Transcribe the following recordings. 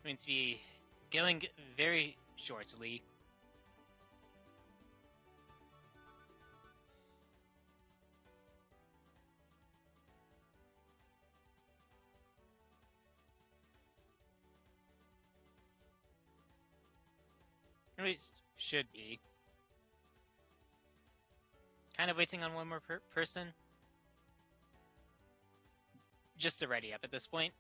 going to be going very shortly. At least, should be. Kind of waiting on one more person. Just to ready up at this point.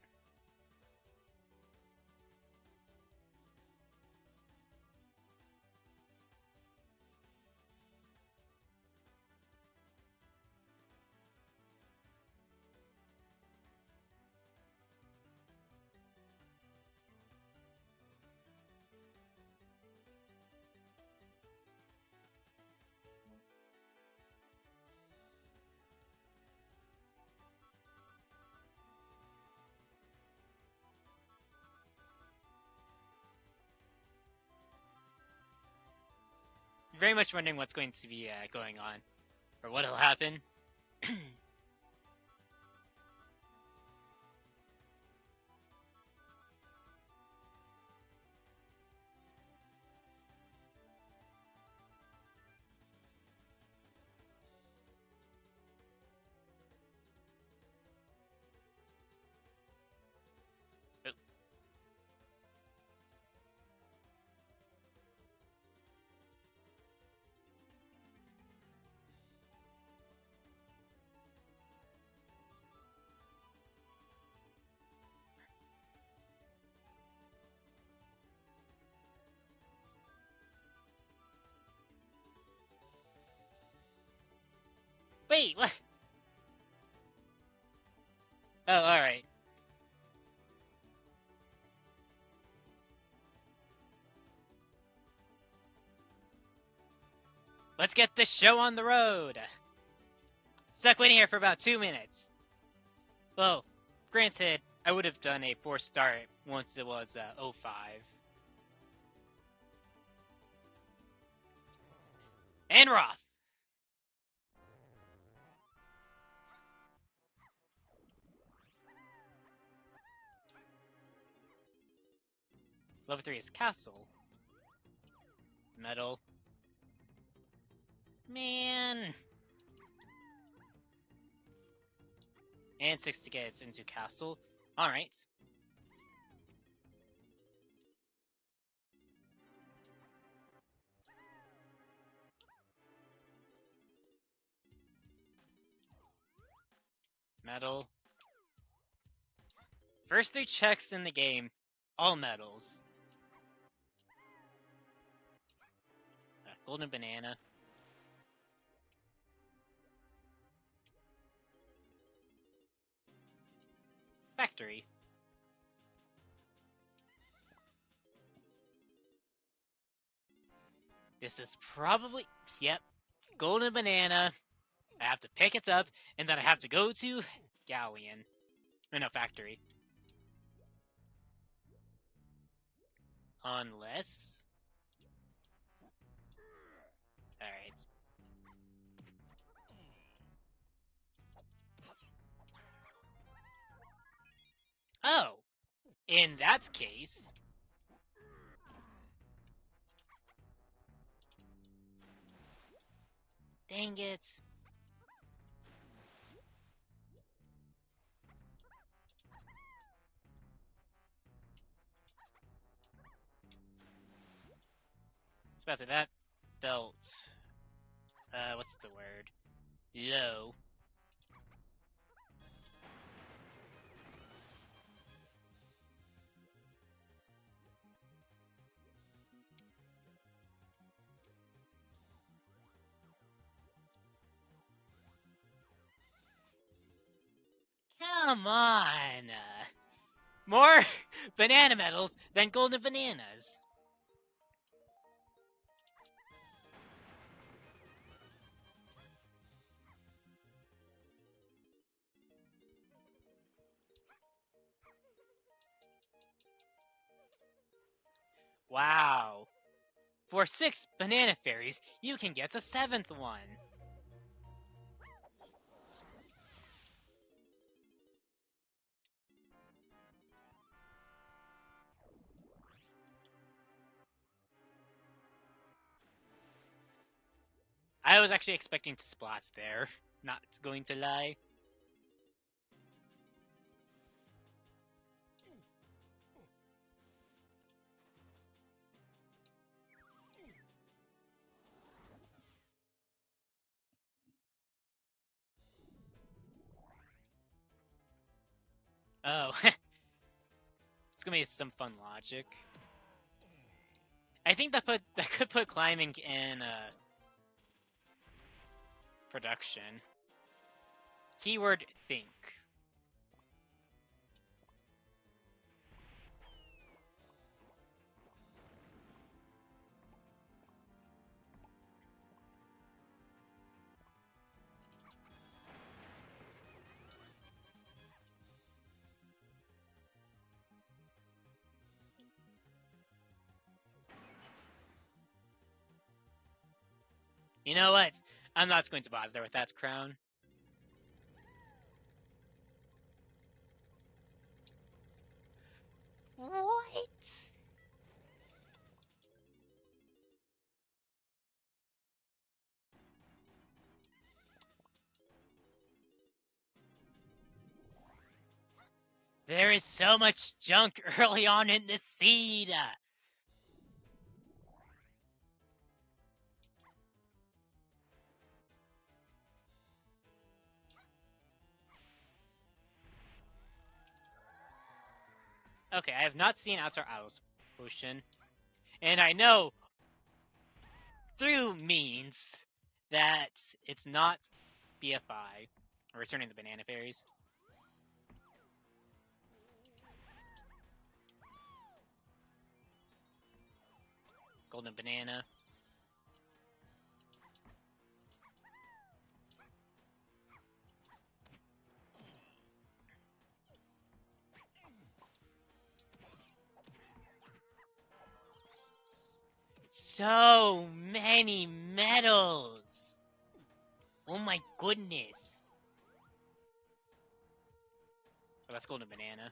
Very much wondering what's going to be going on, or what'll happen. Wait, what? Oh, alright. Let's get this show on the road! Stuck waiting here for about 2 minutes. Well, granted, I would have done a 4-star once it was 05. And we're off! Level 3 is Castle. Metal. Man! And 6 to get into Castle. Alright. Metal. First 3 checks in the game, all metals. Golden banana. Factory. This is probably, yep, golden banana. I have to pick it up, and then I have to go to Galleon. Or no, factory. Unless... Alright. Oh! In that case... Dang it. About to say that felt, what's the word? Low. Come on! More banana medals than golden bananas. Wow. For 6 banana fairies, you can get a 7th one. I was actually expecting to splots there. Not going to lie. Oh. It's gonna be some fun logic. I think that could put climbing in production. Keyword think. You know what? I'm not going to bother with that crown. What? There is so much junk early on in the seed. Okay, I have not seen Outer Isles Potion, and I know through means that it's not BFI, or returning the banana fairies. Golden banana. So many medals! Oh my goodness! Oh, that's golden banana.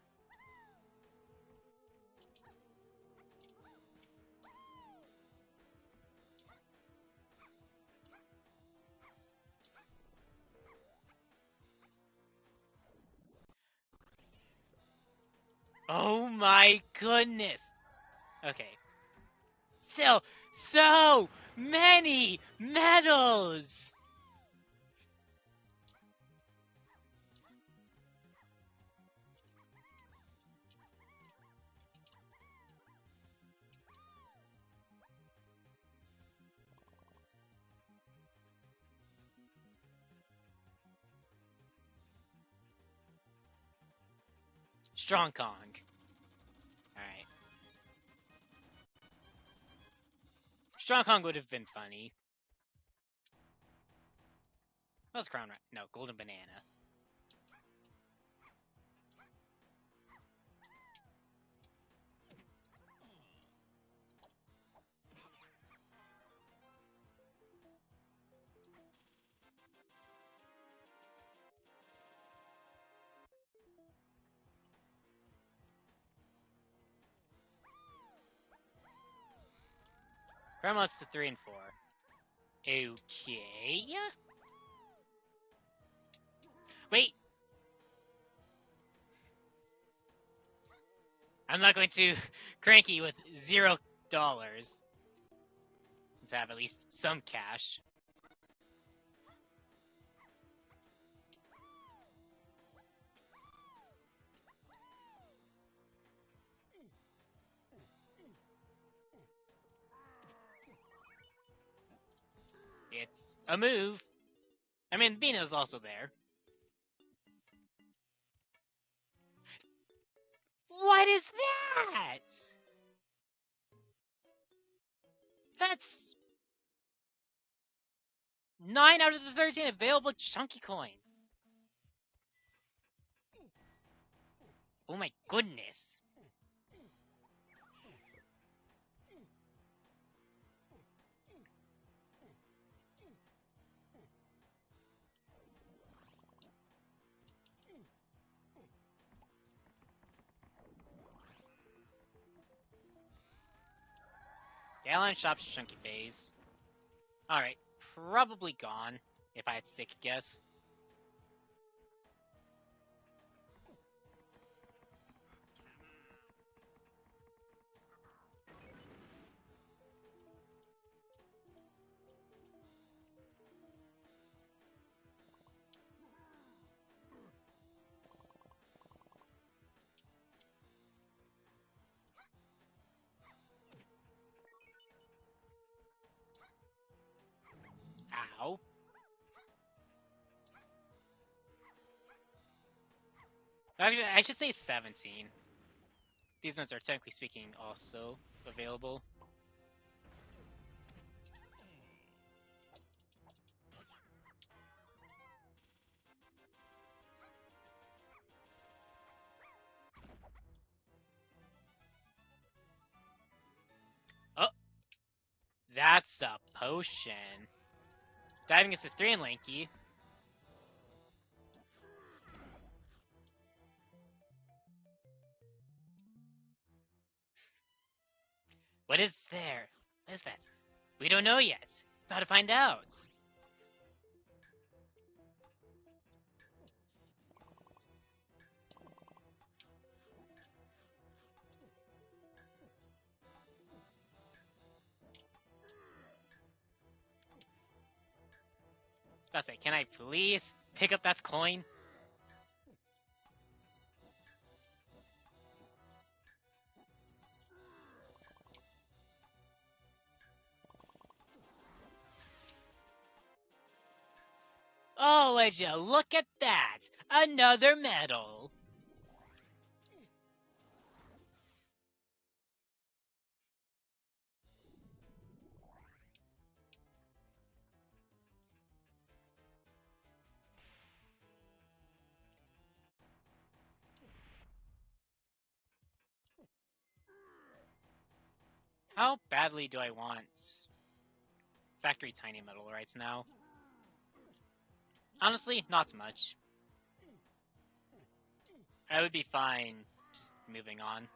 Oh my goodness! Okay. So many medals! Strong Kong. Alright. Strong Kong would have been funny. What was Crown right? No, golden banana. Grandma's to 3 and 4. Okay. Wait. I'm not going to cranky with $0. Let's have at least some cash. It's a move. I mean, Bino's also there. What is that? That's 9 out of the 13 available chunky coins. Oh my goodness. Gallon shops chunky phase. Alright. probably gone, if I had to take a guess. Ow. Actually, I should say 17. These ones are technically speaking also available. Oh, that's a potion. Diving is 3 and lanky. What is there? What is that? We don't know yet. About to find out. I was about to say, can I please pick up that coin? Oh, would you look at that? Another medal. How badly do I want factory tiny metal right now? Honestly, not much. I would be fine just moving on.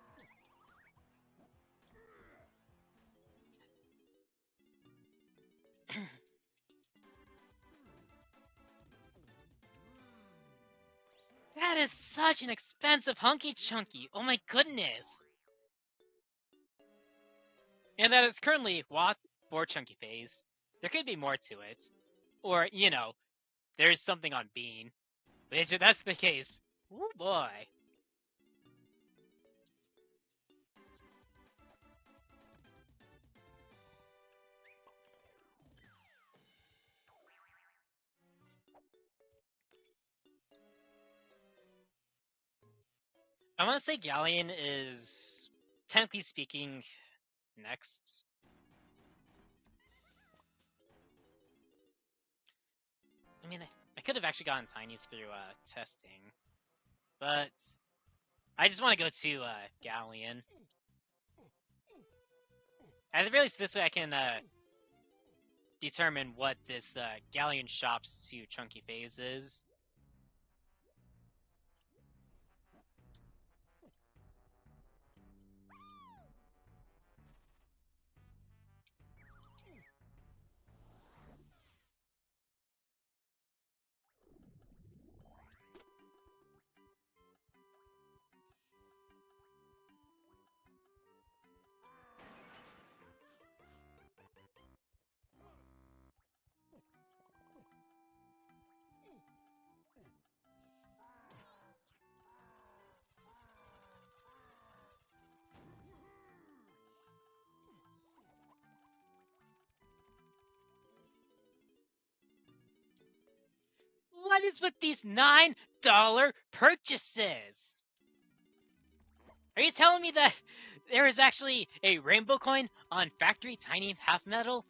That is such an expensive hunky chunky. Oh my goodness. And that is currently Watt for Chunky Phase. There could be more to it. Or, you know, there's something on Bean. Which, if that's the case, oh boy. I want to say Galleon is, technically speaking, next. I mean, I could have actually gotten Tinies through testing. But I just want to go to Galleon. At the very least, this way I can determine what this Galleon shops to Chunky Phase is. What is with these $9 purchases? Are you telling me that there is actually a rainbow coin on Factory Tiny Half Metal?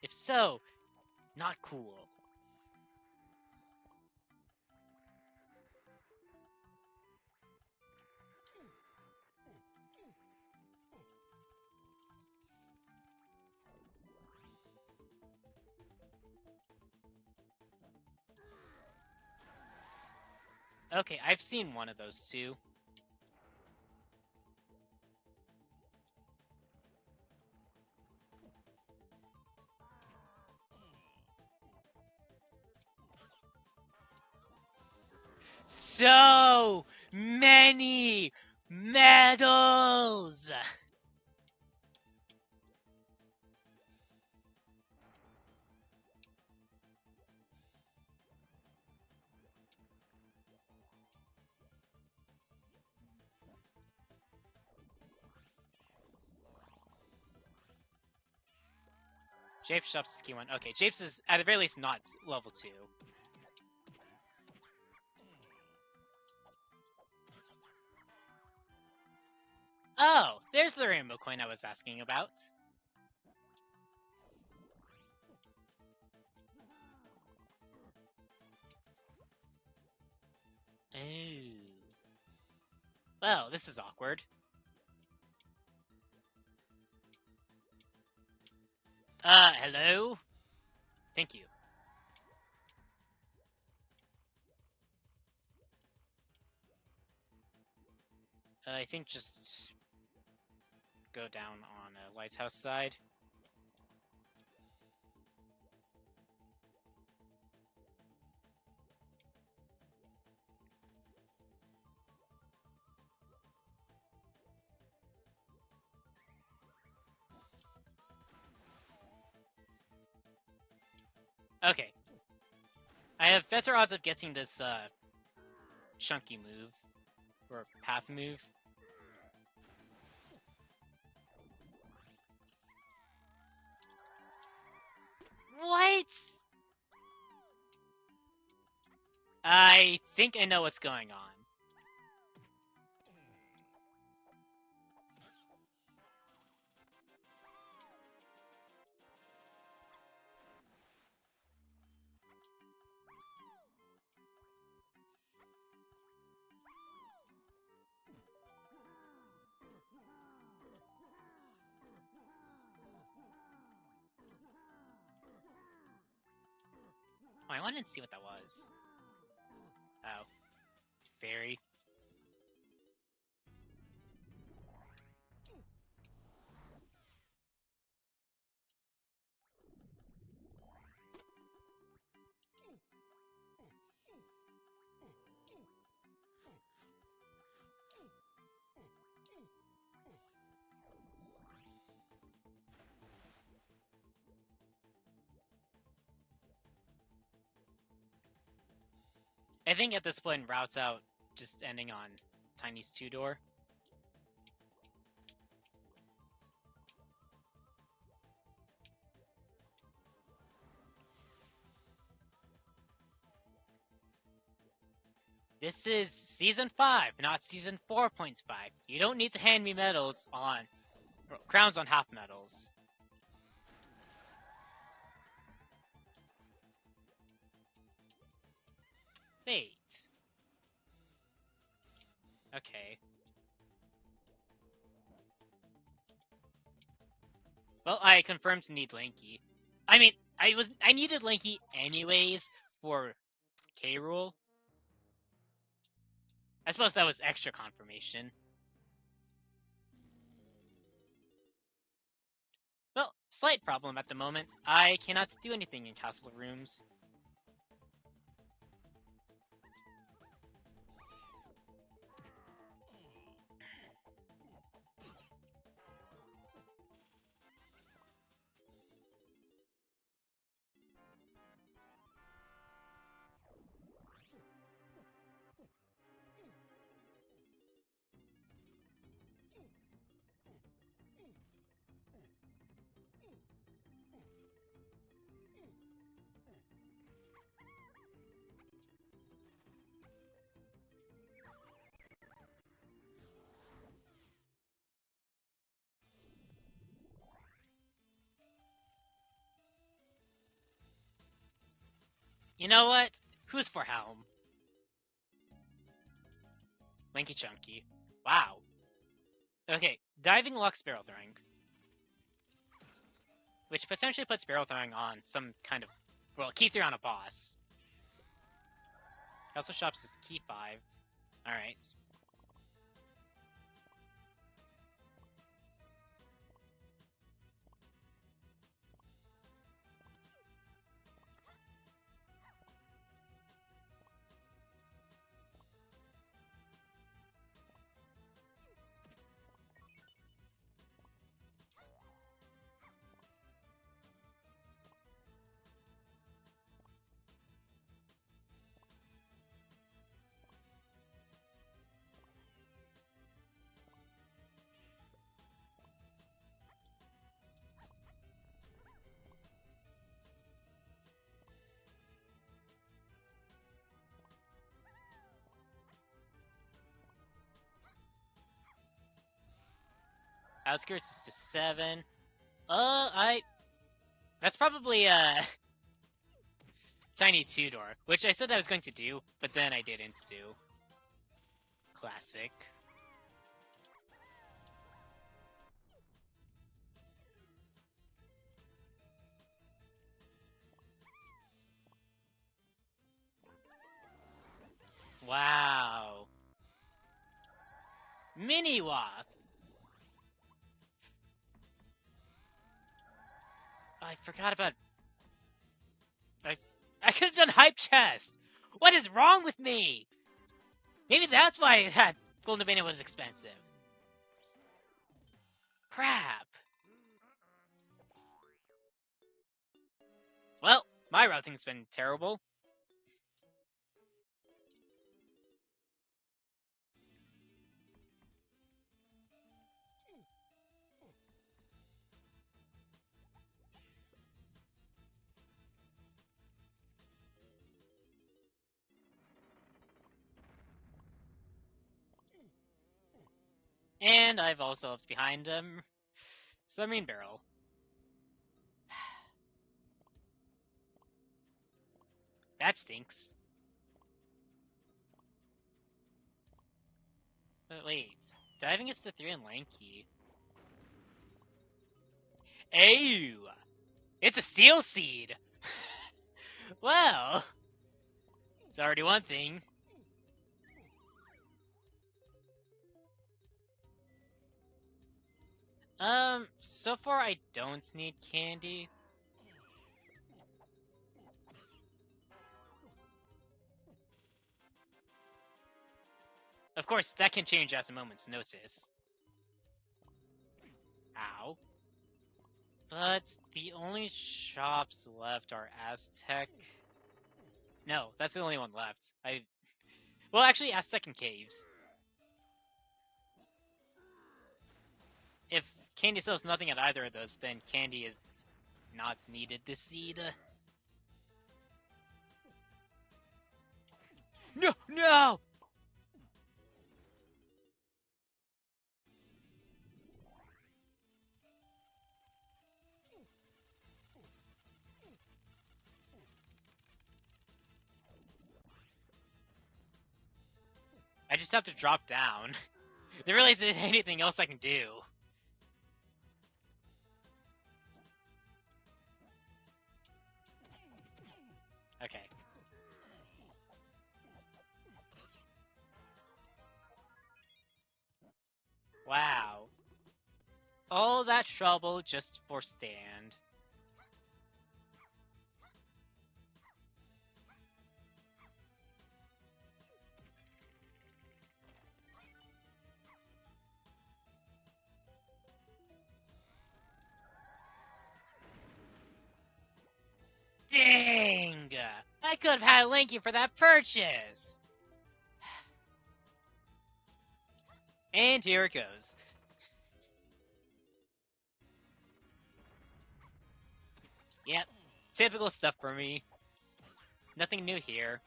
If so, not cool. Okay, I've seen one of those too. so many medals! Japes Shop's key one. Okay, Japes is at the very least not level 2. Oh, there's the rainbow coin I was asking about. Oh. Well, this is awkward. Hello? Thank you. I think just go down on a lighthouse side. Okay. I have better odds of getting this chunky move or path move. What? I think I know what's going on. Oh, I wanted to see what that was. Oh. Fairy. I think at this point, routes out just ending on Tiny's 2-door. This is Season 5, not Season 4.5. You don't need to hand me medals on... crowns on half medals. Wait. Okay. Well, I confirmed to need Lanky. I mean, I needed Lanky anyways for K. Rool. I suppose that was extra confirmation. Well, slight problem at the moment. I cannot do anything in castle rooms. You know what? Who's for Helm? Lanky Chunky. Wow. Okay, diving locks barrel throwing. Which potentially puts barrel throwing on some kind of... well, key 3 on a boss. Also shops is key 5. Alright. Outskirts is to 7. That's probably Tiny 2-door, which I said I was going to do, but then I didn't do. Classic. Wow. Mini Wasp. I forgot about... I could have done Hype Chest! What is wrong with me? Maybe that's why that Golden Banana was expensive. Crap. Well, my routing's been terrible. And I've also left behind Submarine Barrel. That stinks. But wait, diving is to 3 and lanky. Ew! It's a Seal Seed! Well, it's already one thing. So far I don't need candy. Of course, that can change at a moment's notice. Ow. But the only shops left are Aztec. No, that's the only one left. Well, actually, Aztec and Caves. If candy sells nothing at either of those, then candy is not needed this seed. No! No! I just have to drop down. There really isn't anything else I can do. Okay. Wow. All that trouble just for stand. Dang! I could have had Linky for that purchase! And here it goes. Yep, typical stuff for me. Nothing new here.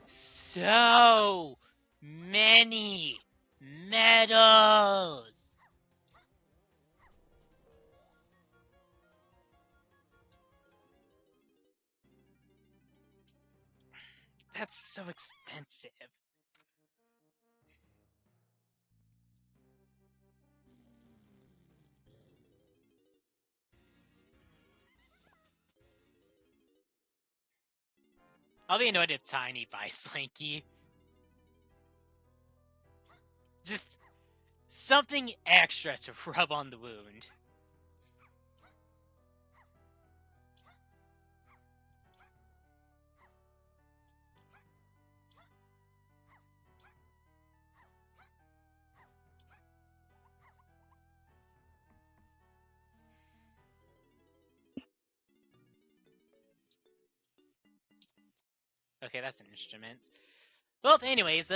So many medals! That's so expensive. I'll be annoyed if Tiny buys Slinky. Just something extra to rub on the wound. Okay, that's an instrument. Well, anyways,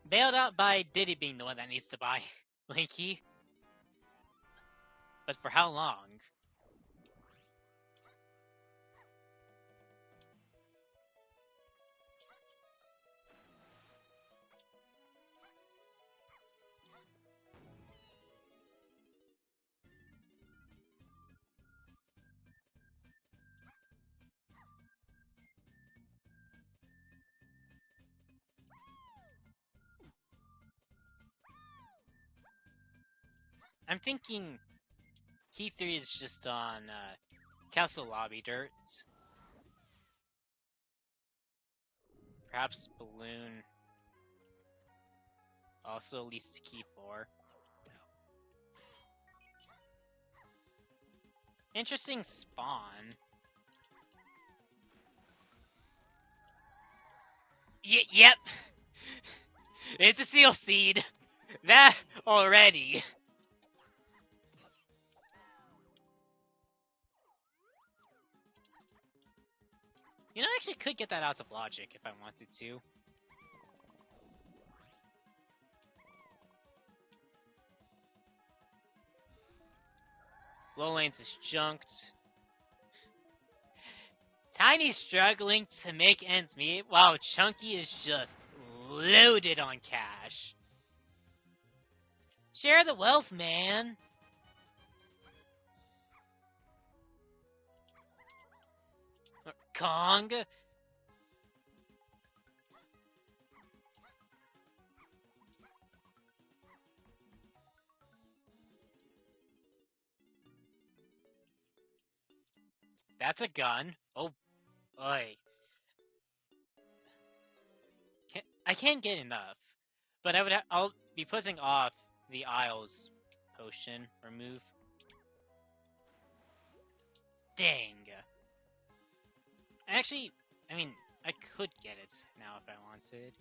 bailed out by Diddy being the one that needs to buy Linky. But for how long? I'm thinking key 3 is just on Castle Lobby Dirt. Perhaps Balloon also leads to key 4. Interesting spawn. Yep. It's a seal seed. That already. You know, I actually could get that out of logic if I wanted to. Low lanes is junked. Tiny's struggling to make ends meet, while Chunky is just loaded on cash. Share the wealth, man. Kong. That's a gun. Oh, boy. I can't get enough, but I'll be putting off the Isles potion remove. Dang. Actually, I mean, I could get it now if I wanted.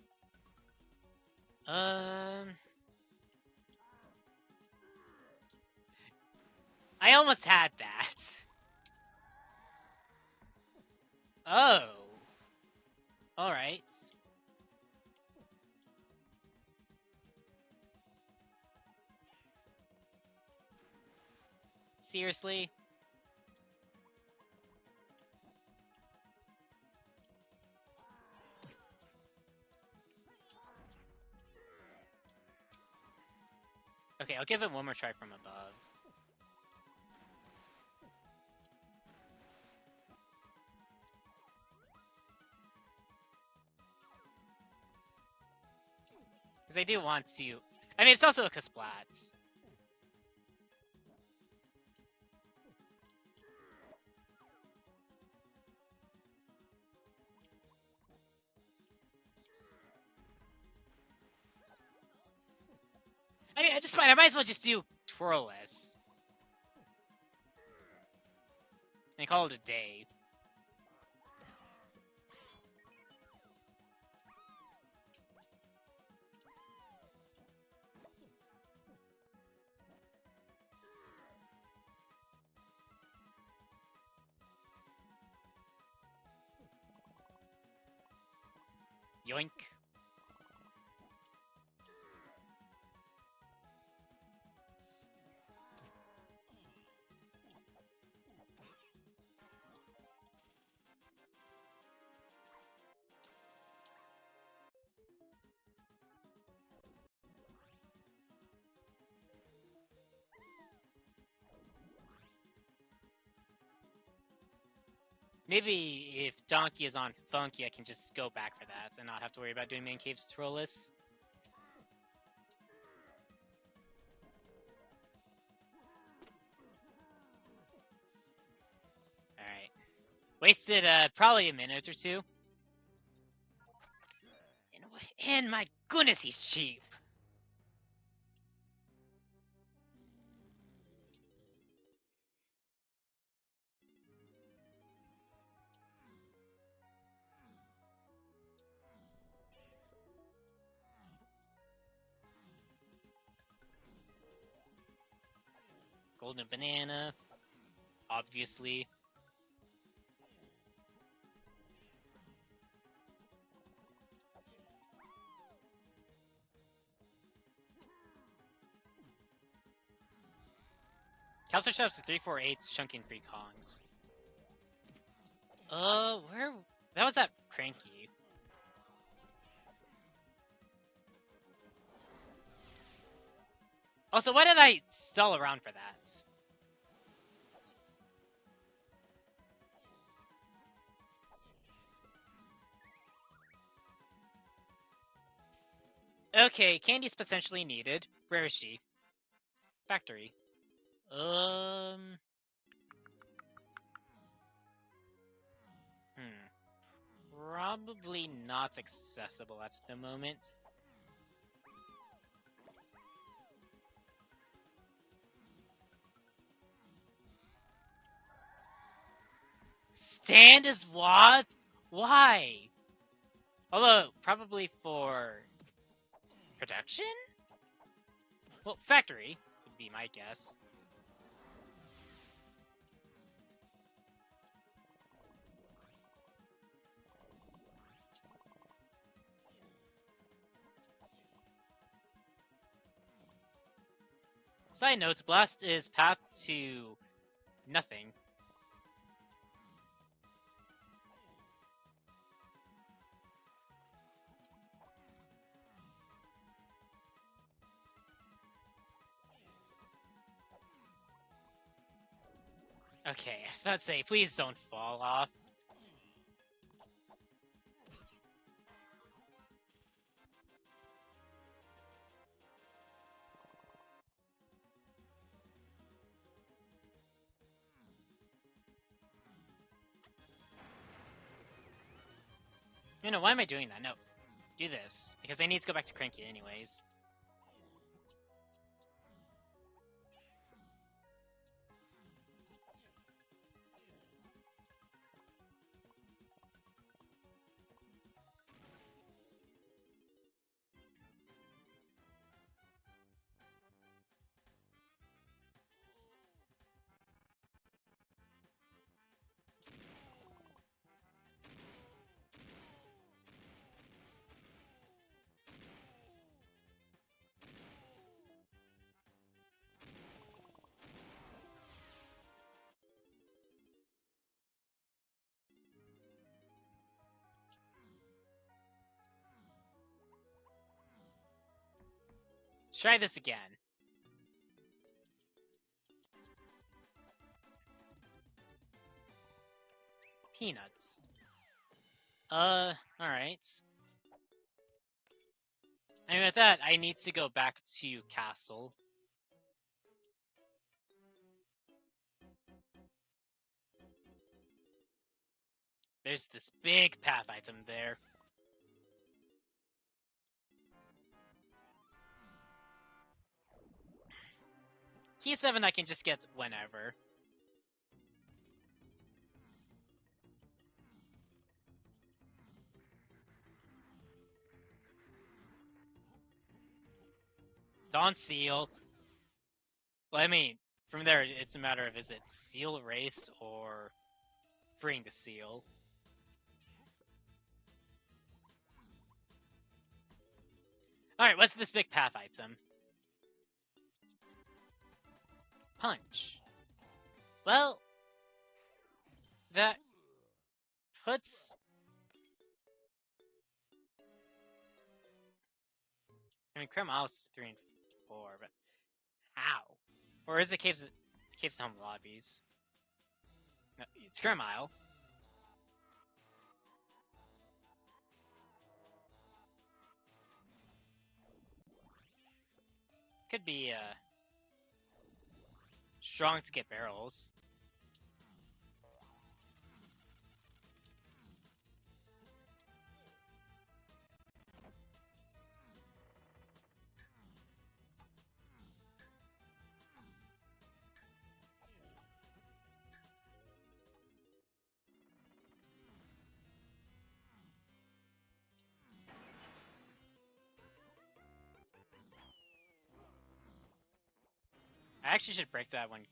I almost had that. Oh. Alright. Seriously? Okay, I'll give it one more try from above. Because I do want to... I mean, it's also a Kasplat. I mean, at this point, I might as well just do Twirless. And call it a day. Yoink. Maybe if Donkey is on Funky, I can just go back for that and not have to worry about doing main caves Twirless. Alright. Wasted probably a minute or two. And my goodness, he's cheap. Golden banana, obviously. Counter shops to 348s, chunking 3 Kongs. Where? That was that Cranky. Also, why did I stall around for that? Okay, Candy's potentially needed. Where is she? Factory. Um. Probably not accessible at the moment. Stand as what? Why? Although, probably for production? Well, factory would be my guess. Side notes, Blast is path to nothing. Okay, I was about to say, please don't fall off. You know, why am I doing that? No, do this, because I need to go back to Cranky anyways. Try this again. Peanuts. Alright. I mean, with that, I need to go back to Castle. There's this big path item there. Key 7 I can just get whenever. It's on seal. Well, I mean, from there, it's a matter of is it seal race or freeing the seal. Alright, what's this big path item? Punch. Well, that puts... I mean, Crim House 3 and 4, but how? Or is it Caves Home Lobbies? No, it's Grim Isle. Could be, strong to get barrels. I actually should break that one.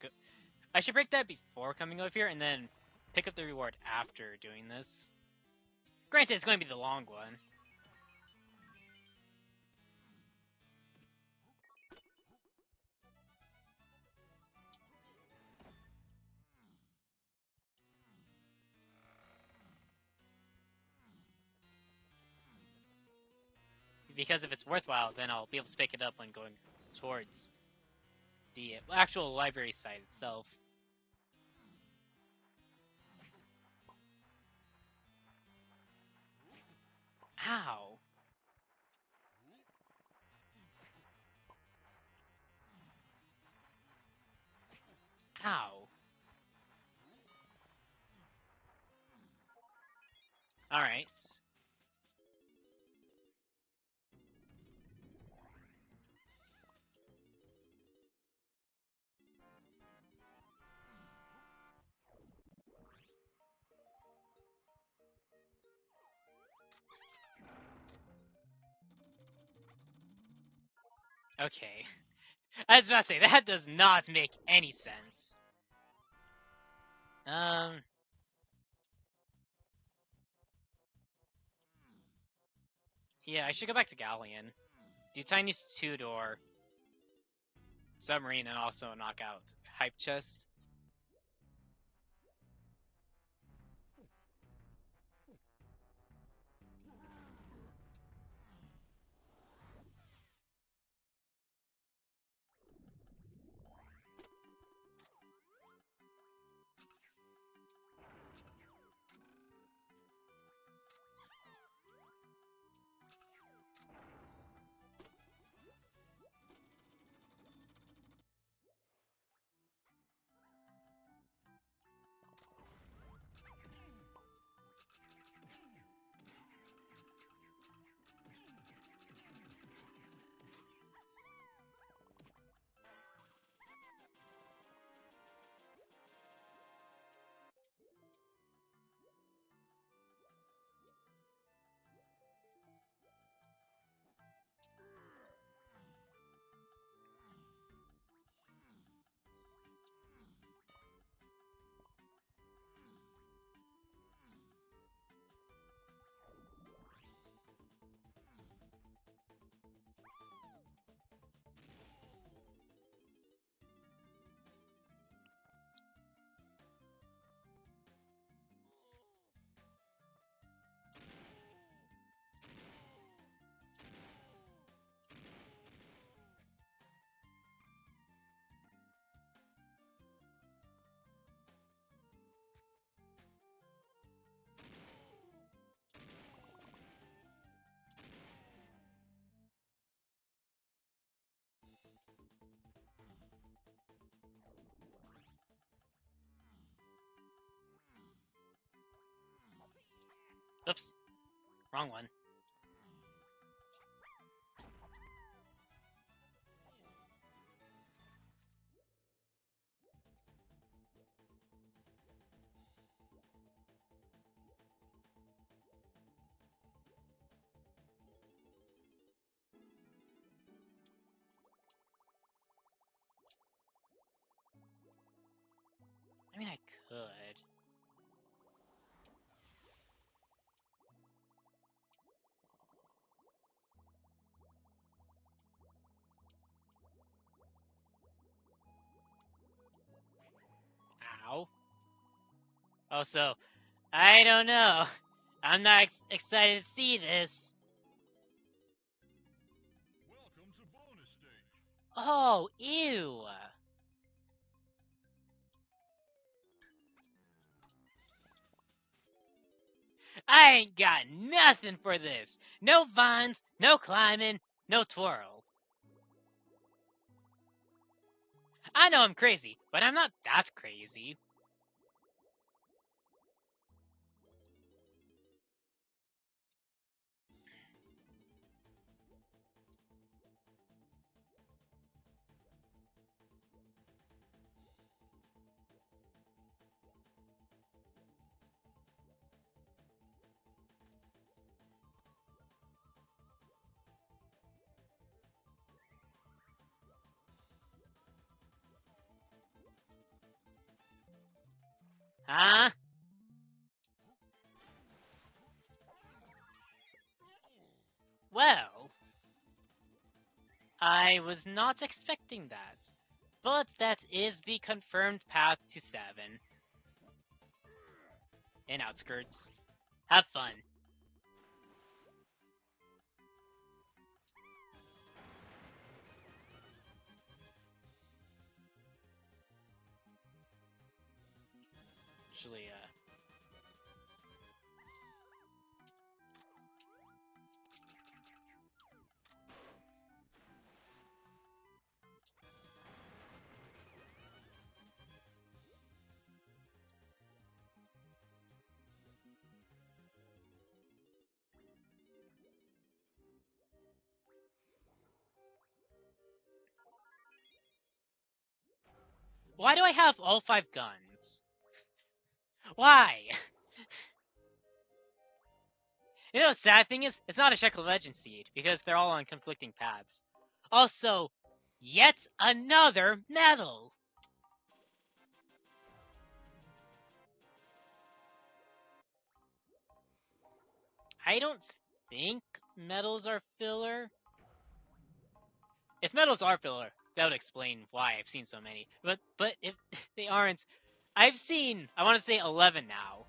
I should break that before coming over here and then pick up the reward after doing this. Granted, it's going to be the long one. Because if it's worthwhile, then I'll be able to pick it up when going towards the actual library site itself. Ow. How? Alright. Okay. I was about to say, that does not make any sense. Yeah, I should go back to Galleon. Do Tiny's 2-door submarine and also knock out Hype Chest. Oops. Wrong one. I mean, I could. Ow. Also, I don't know. I'm not excited to see this. Welcome to bonus stage. Oh, ew. I ain't got nothing for this. No vines, no climbing, no twirl. I know I'm crazy, but I'm not that crazy. Huh? Well, I was not expecting that. But that is the confirmed path to 7. In Outskirts. Have fun. Actually, Why do I have all 5 guns? Why? You know, the sad thing is, it's not a Shekel Legend seed, because they're all on conflicting paths. Also, yet another medal! I don't think medals are filler. If medals are filler, that would explain why I've seen so many. But if they aren't, I've seen, I want to say 11 now.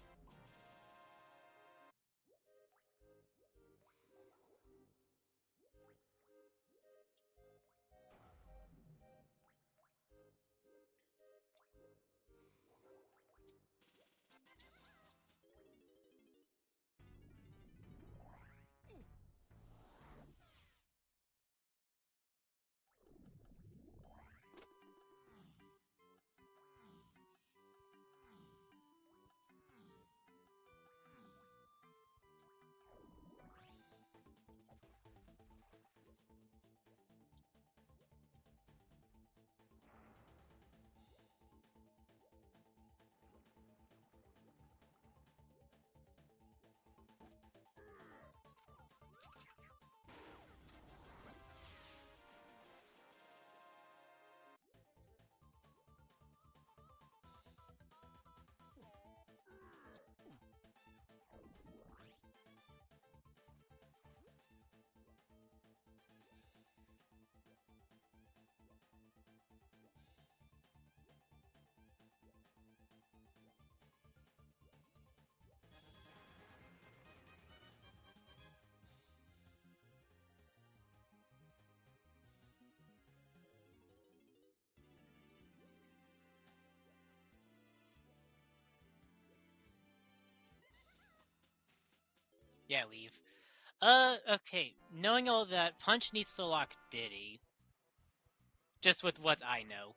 Yeah, leave. Okay. Knowing all that, Punch needs to lock Diddy. Just with what I know.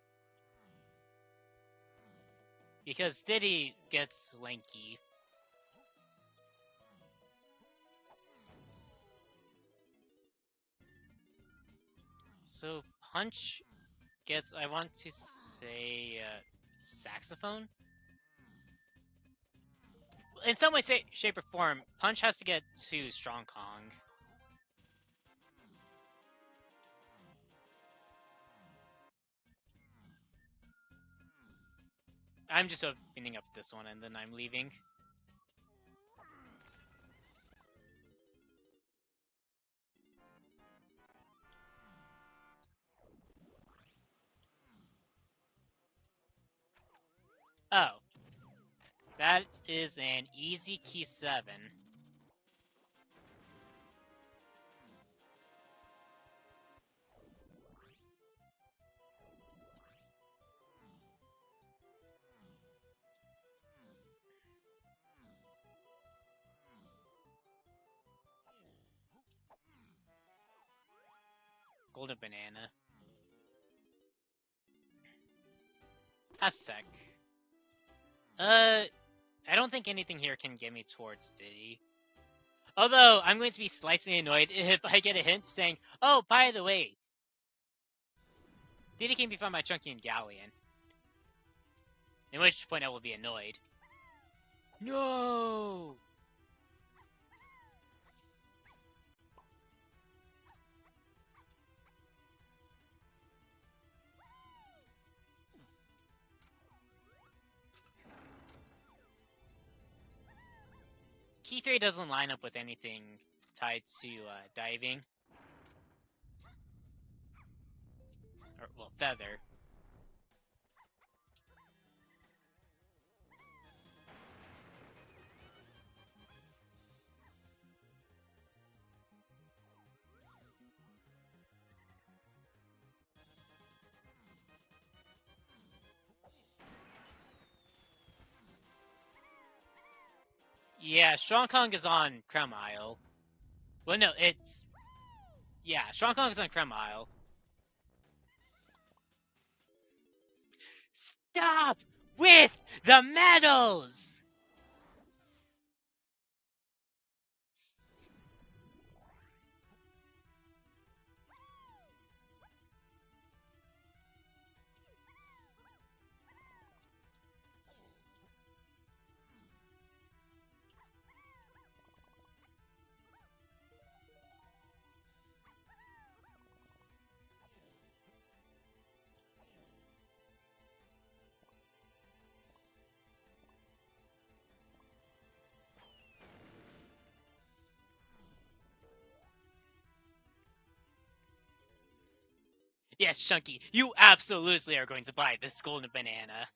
Because Diddy gets lanky. So Punch gets, I want to say, saxophone? In some way, shape, or form, Punch has to get to Strong Kong. I'm just opening up this one and then I'm leaving. Oh. That is an easy key 7. Golden banana. Aztec. I don't think anything here can get me towards Diddy. Although, I'm going to be slightly annoyed if I get a hint saying, oh, by the way, Diddy can be found by Chunky and Galleon. In which point I will be annoyed. No! Key 3 doesn't line up with anything tied to diving. Or, well, feather. Yeah, Strong Kong is on Creme Isle. Well, no, it's... Yeah, Strong Kong is on Creme Isle. Stop with the medals! Yes, Chunky, you absolutely are going to buy this golden banana.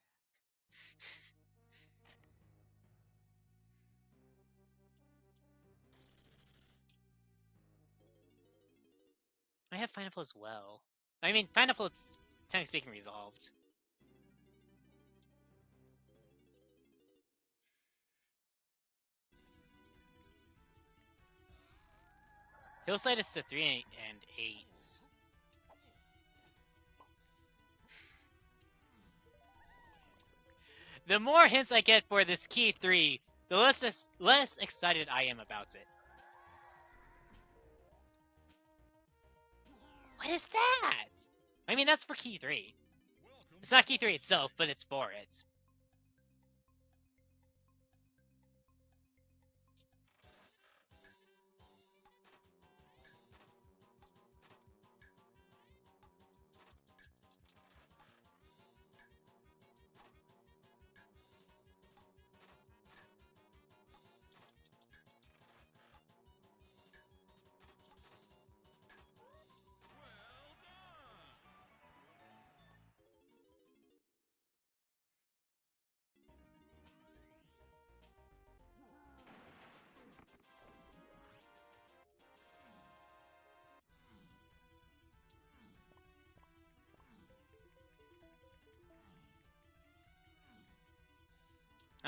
I have pineapple as well. I mean, pineapple, it's technically speaking resolved. Hillside is to 3 and 8. The more hints I get for this key 3, the less excited I am about it. What is that? I mean, that's for key 3. It's not key 3 itself, but it's for it.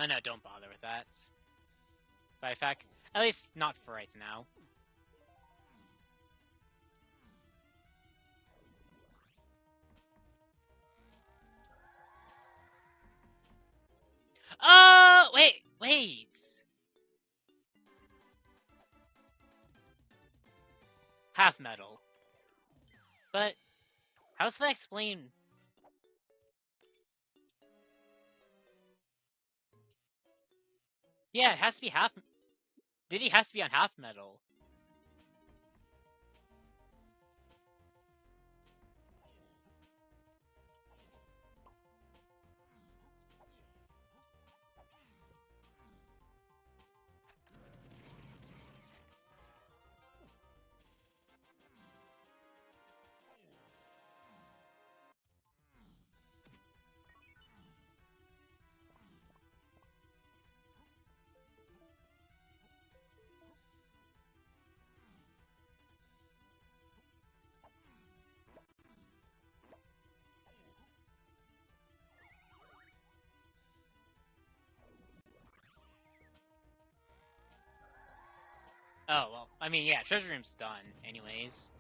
Oh no, don't bother with that. By fact, at least not for right now. Oh, wait. Half metal. But how does that explain? Yeah, it has to be half. Diddy has to be on half metal. Oh, well, I mean, yeah, treasure room's done, anyways.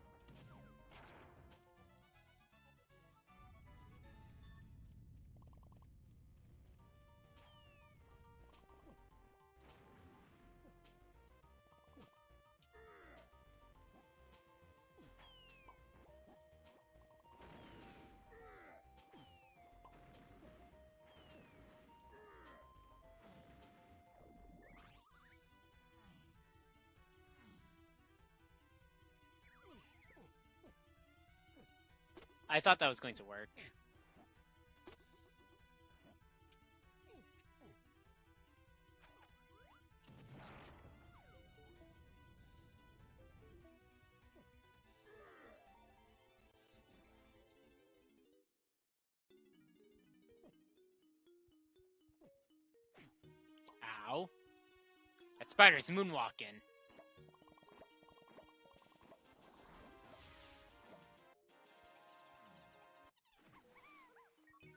I thought that was going to work. Ow. That spider's moonwalking.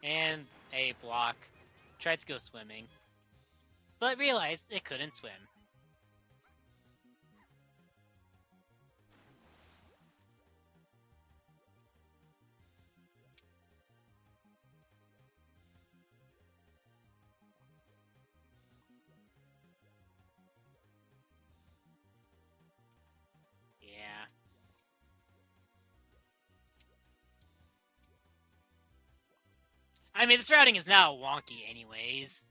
And a block. Tried to go swimming. But realized it couldn't swim. Yeah. I mean, this routing is now wonky anyways.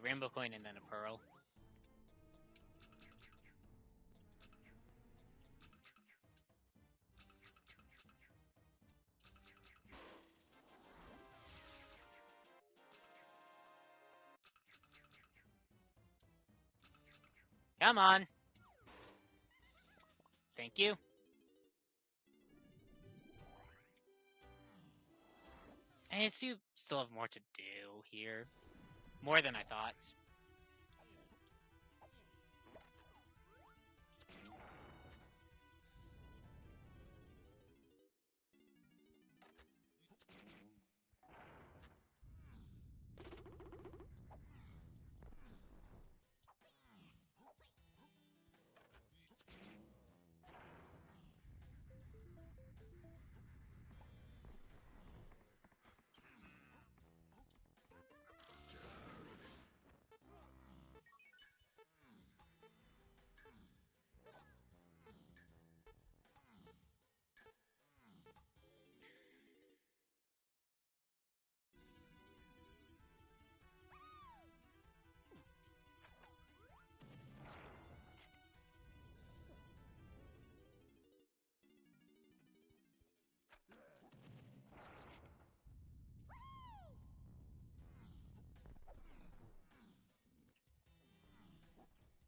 rainbow coin and then a pearl. Come on. Thank you. And I still have more to do here. More than I thought.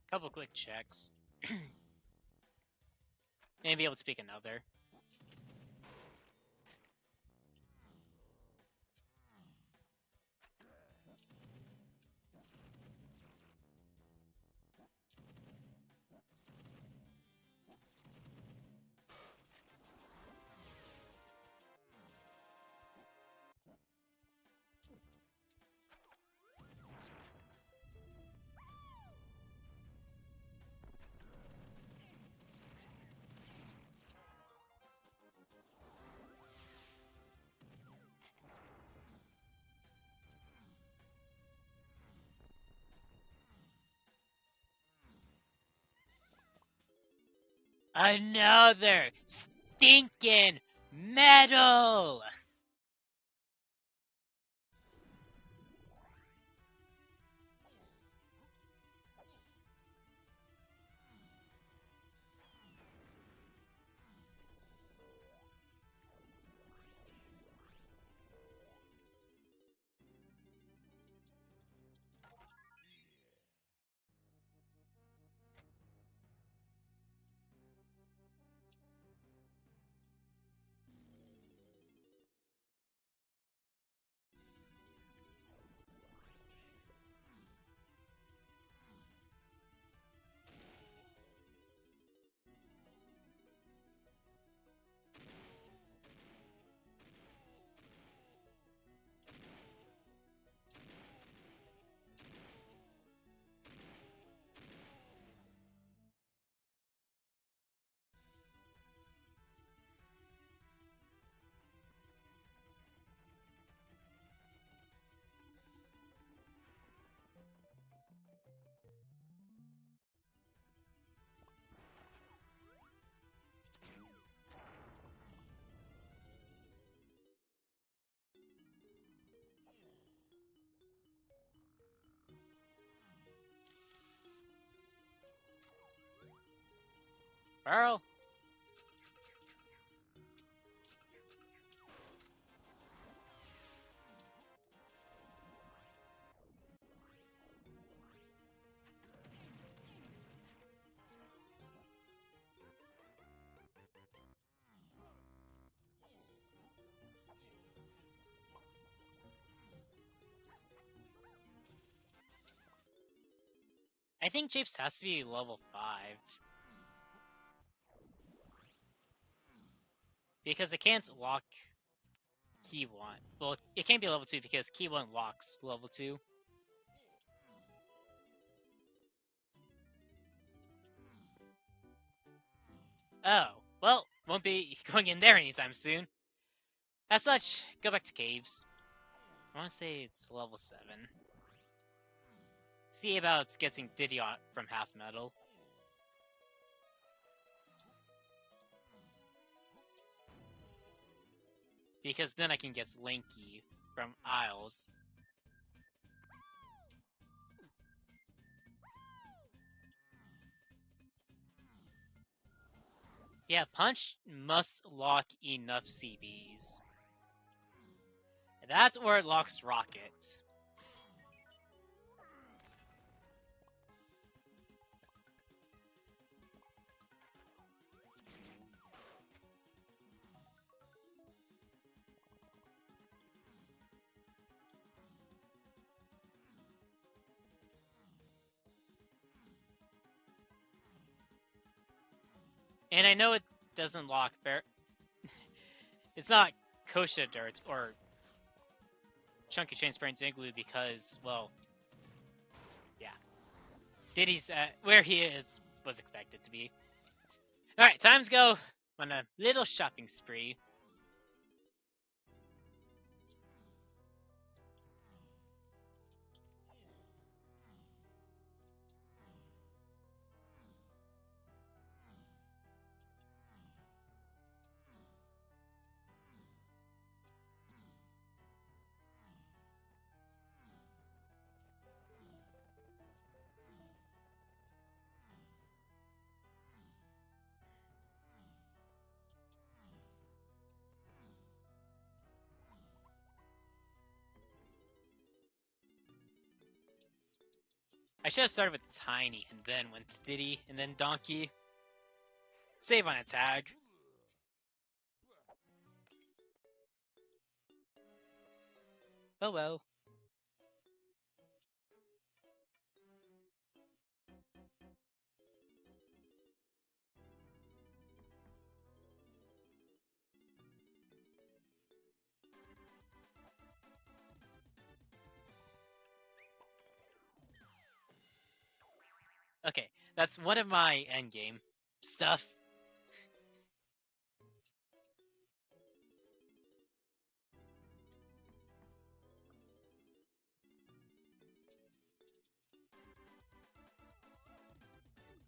Couple quick checks. Maybe able to pick another. Another stinking medal! Pearl? I think Japes has to be level 5. Because it can't lock Key 1. Well, it can't be level 2 because Key 1 locks level 2. Oh, well, won't be going in there anytime soon. As such, go back to caves. I want to say it's level 7. See about getting Diddy on from half metal. Because then I can get Linky from Isles. Yeah, Punch must lock enough CBs. That's where it locks Rocket. And I know it doesn't lock it's not Kosha Dirt or Chunky Transparent Igloo because, well, yeah. Diddy's where he is was expected to be. Alright, time to go on a little shopping spree. I should have started with Tiny and then went to Diddy and then Donkey. Save on a tag. Oh well. Okay, that's one of my endgame stuff.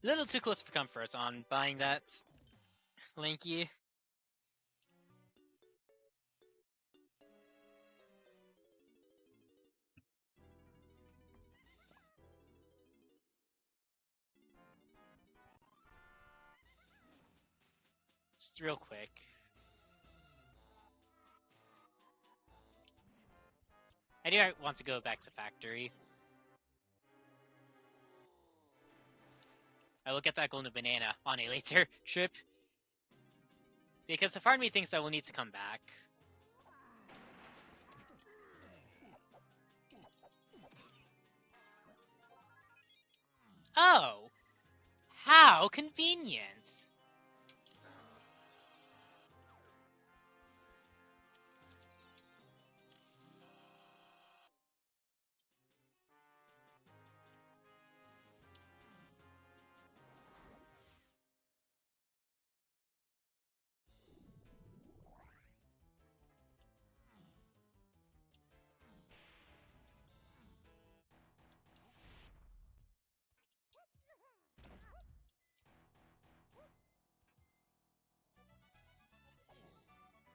A little too close for comfort on buying that Linky. Just real quick. I do want to go back to factory. I will get that golden banana on a later trip. Because the part of me thinks I will need to come back. Oh! How convenient!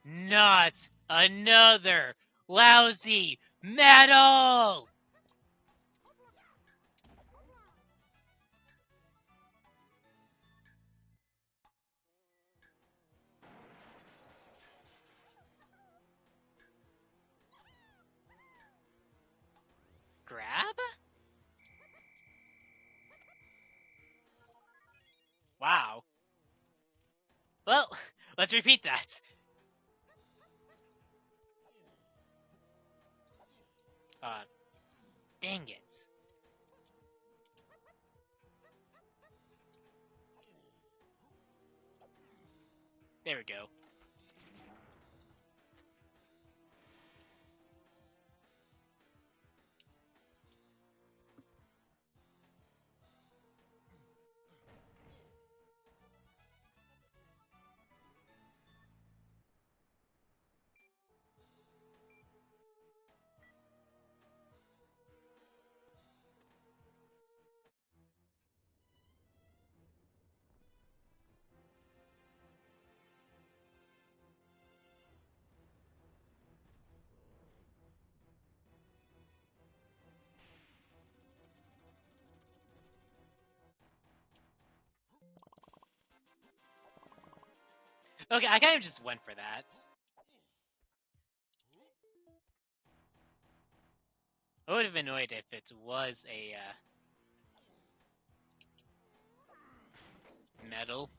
Not another lousy medal! Grab? Wow. Well, let's repeat that. Dang it. There we go. Okay, I kind of just went for that. I would have been annoyed if it was a metal.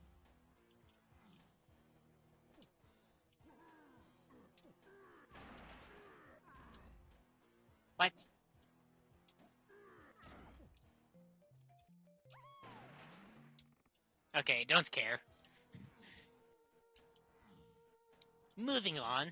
What? Okay, don't care. Moving on.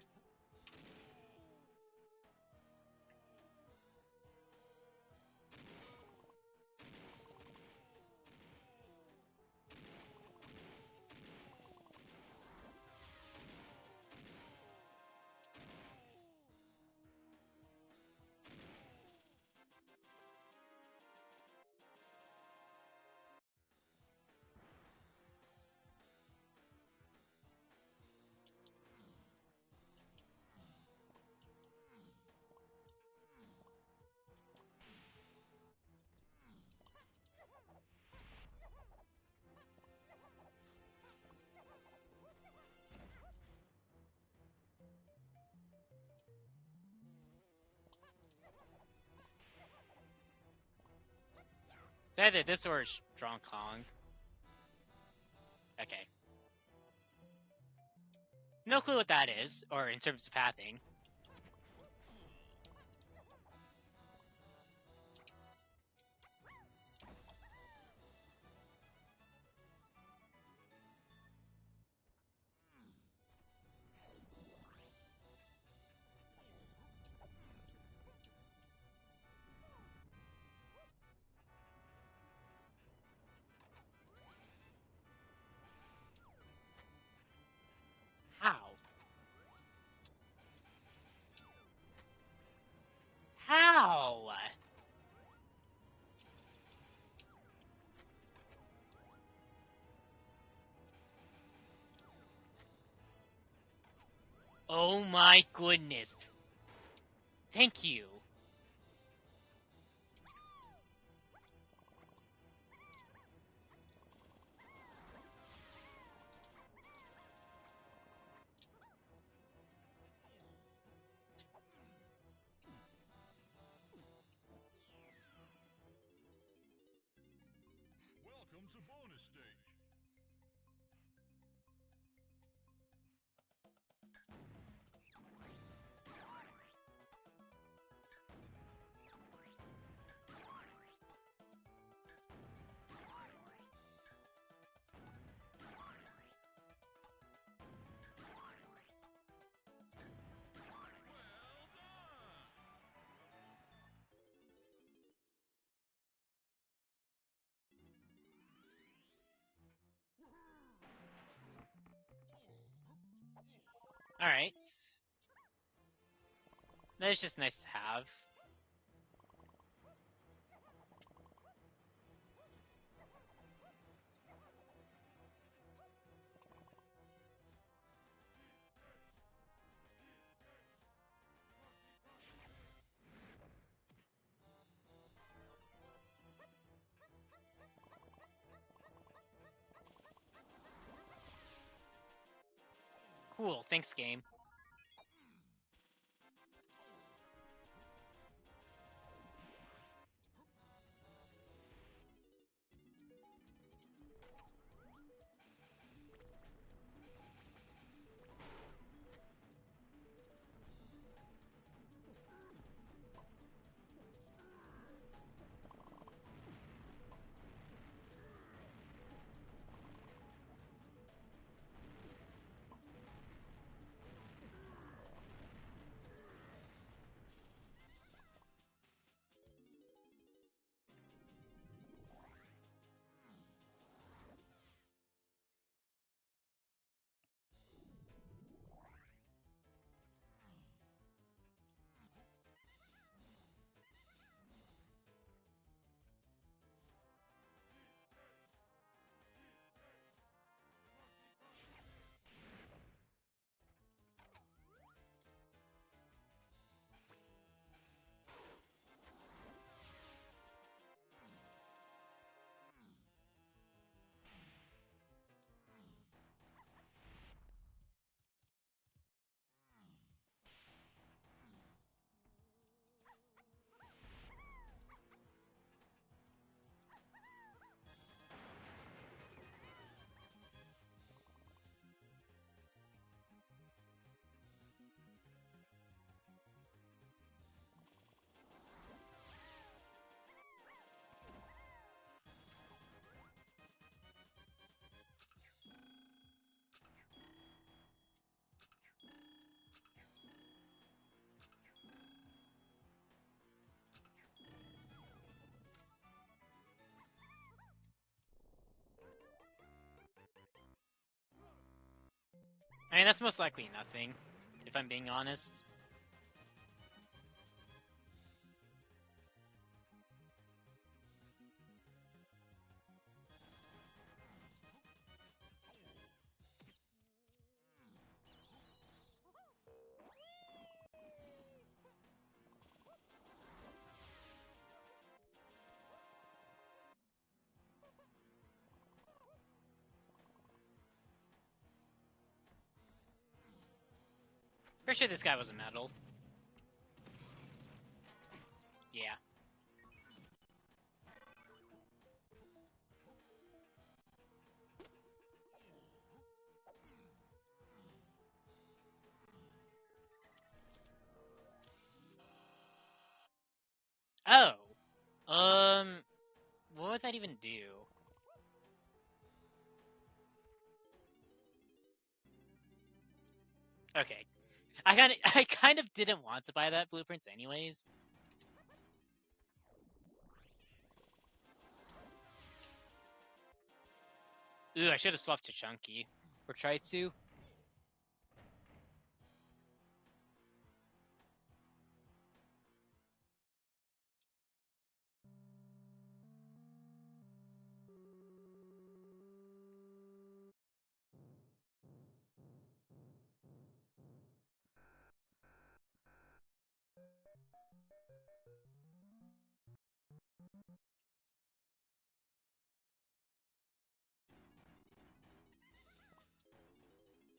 It's either this or Strong Kong. Okay. No clue what that is, or in terms of pathing. How? How? Oh my goodness. Thank you. Welcome to bonus stage. Alright. That's just nice to have. Cool, thanks game. I mean, that's most likely nothing, if I'm being honest. Pretty sure this guy was a metal. Yeah. Oh. What would that even do? Okay. I kind of didn't want to buy that blueprints anyways. Ooh, I should have swapped to Chunky. Or tried to.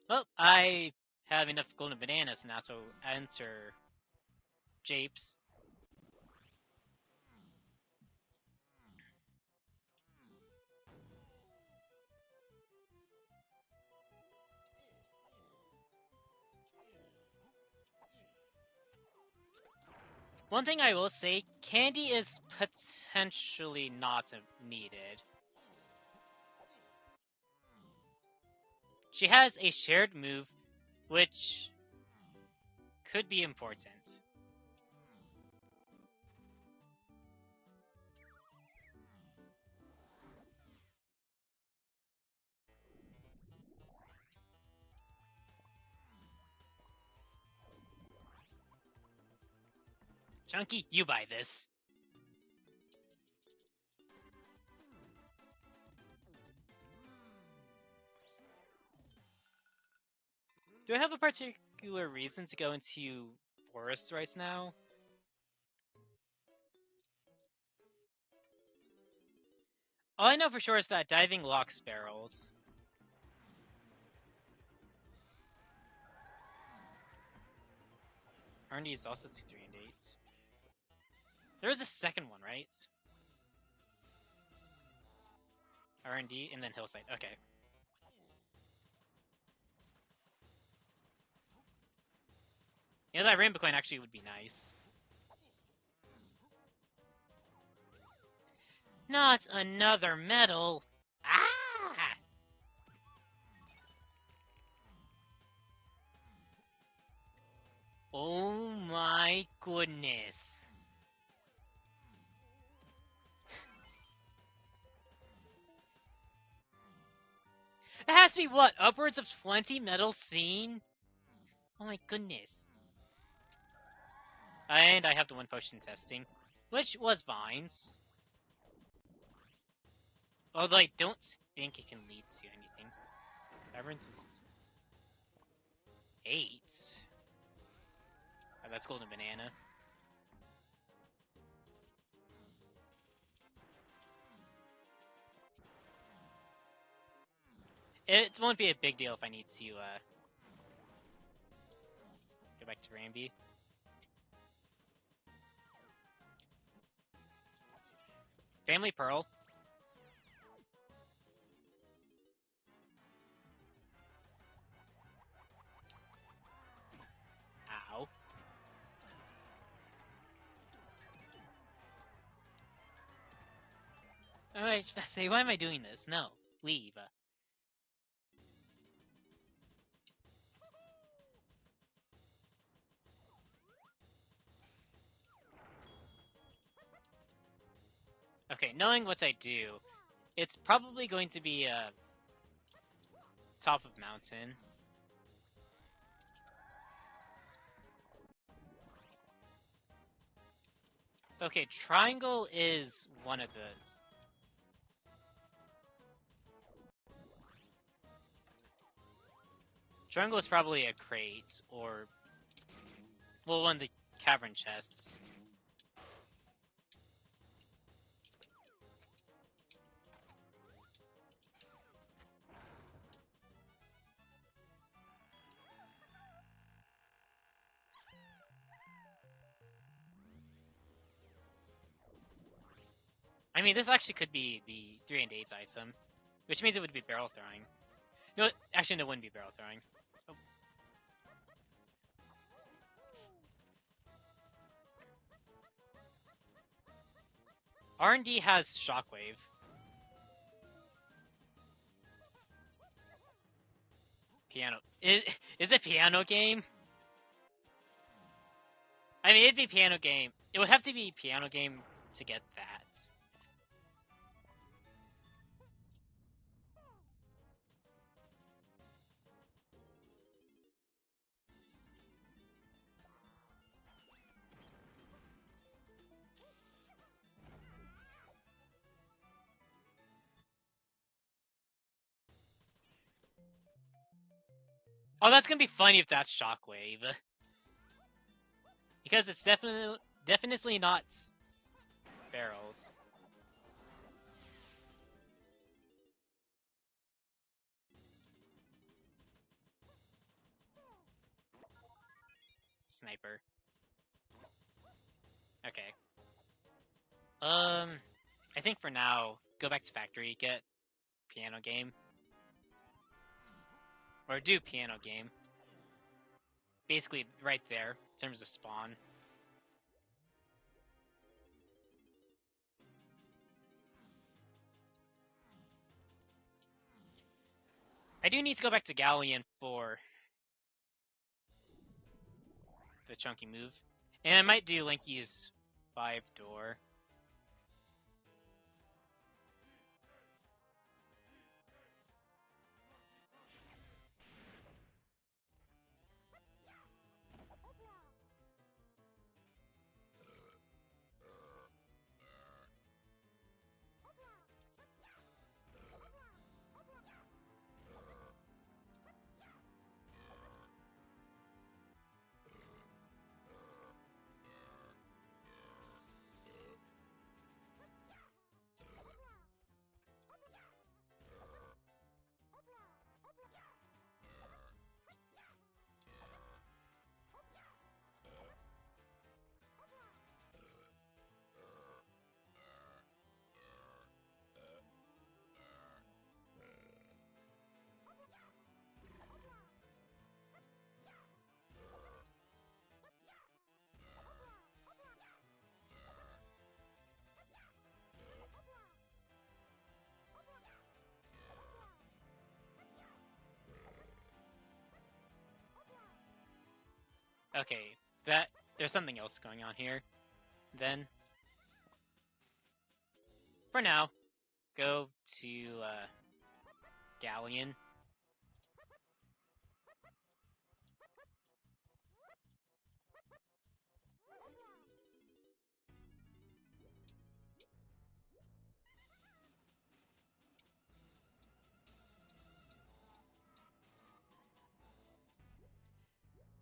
Well, I have enough golden bananas now to enter Japes. One thing I will say, Candy is potentially not needed. She has a shared move, which could be important. Chunky, you buy this. Do I have a particular reason to go into forest right now? All I know for sure is that diving locks barrels. R&D is also 2, 3, and 8. There is a second one, right? R&D and then Hillside. Okay. Yeah, that Rainbow Coin actually would be nice. Not another medal! Ah! Oh my goodness. That has to be what? Upwards of 20 medals seen? Oh my goodness. And I have the one potion testing, which was Vines. Although I don't think it can lead to anything. Caverns is 8. Oh, that's golden banana. It won't be a big deal if I need to go back to Ramby. Family Pearl. Ow. Oh, I was about to say, why am I doing this? No, leave. Okay, knowing what I do, it's probably going to be top of mountain. Okay, triangle is one of those. Triangle is probably a crate, or... well, one of the cavern chests. I mean, this actually could be the 3 and 8 item, which means it would be barrel throwing. No, actually, no, it wouldn't be barrel throwing. Oh. R&D has shockwave. Piano. Is it piano game? I mean, it'd be piano game. It would have to be piano game to get that. Oh, that's gonna be funny if that's shockwave. Because it's definitely not barrels. Sniper. Okay. I think for now, go back to factory, get piano game. Or do piano game. Basically right there, in terms of spawn. I do need to go back to Galleon for the chunky move. And I might do Linky's 5-door. Okay, there's something else going on here. Then, for now, go to Galleon.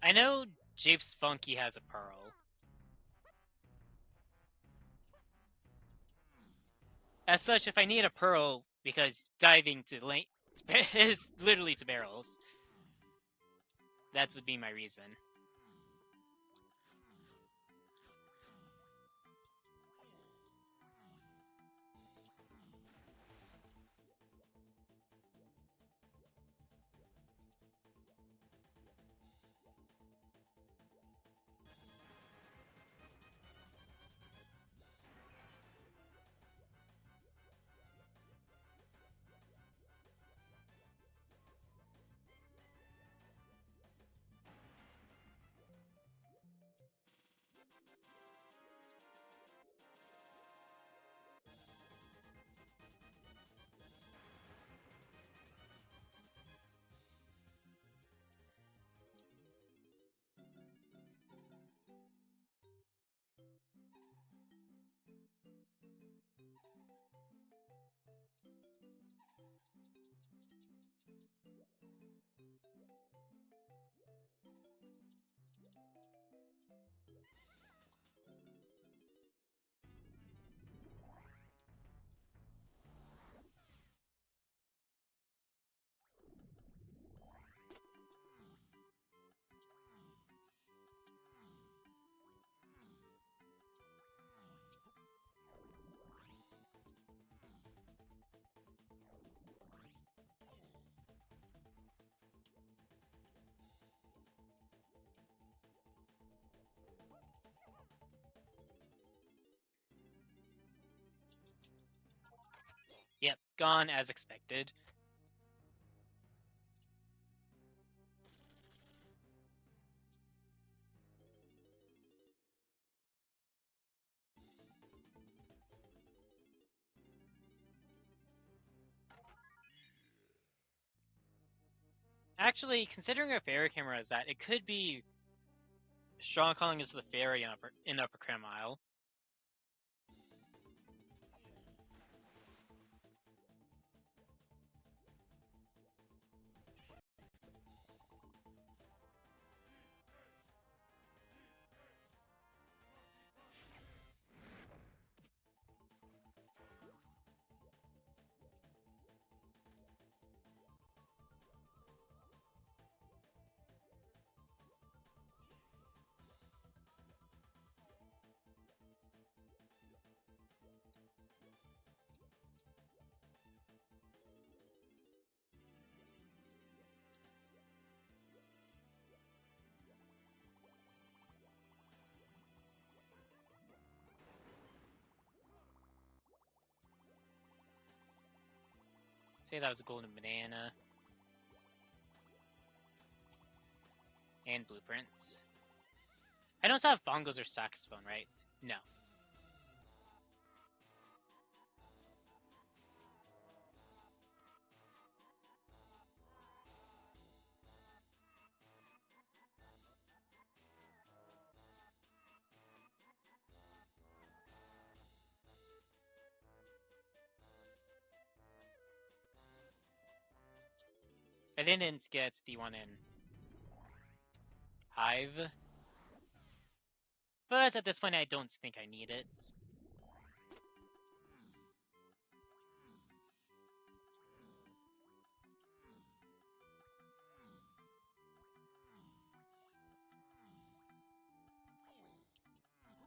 I know Japes Funky has a pearl. As such, if I need a pearl, because diving to lane is literally to barrels, that would be my reason. gone as expected. Actually, considering our fairy camera is that, it could be strong calling is the fairy in Upper Crim Isle. Say that was a golden banana. And blueprints. I don't have bongos or saxophone, right? No. I didn't get the one in Hive. But at this point, I don't think I need it.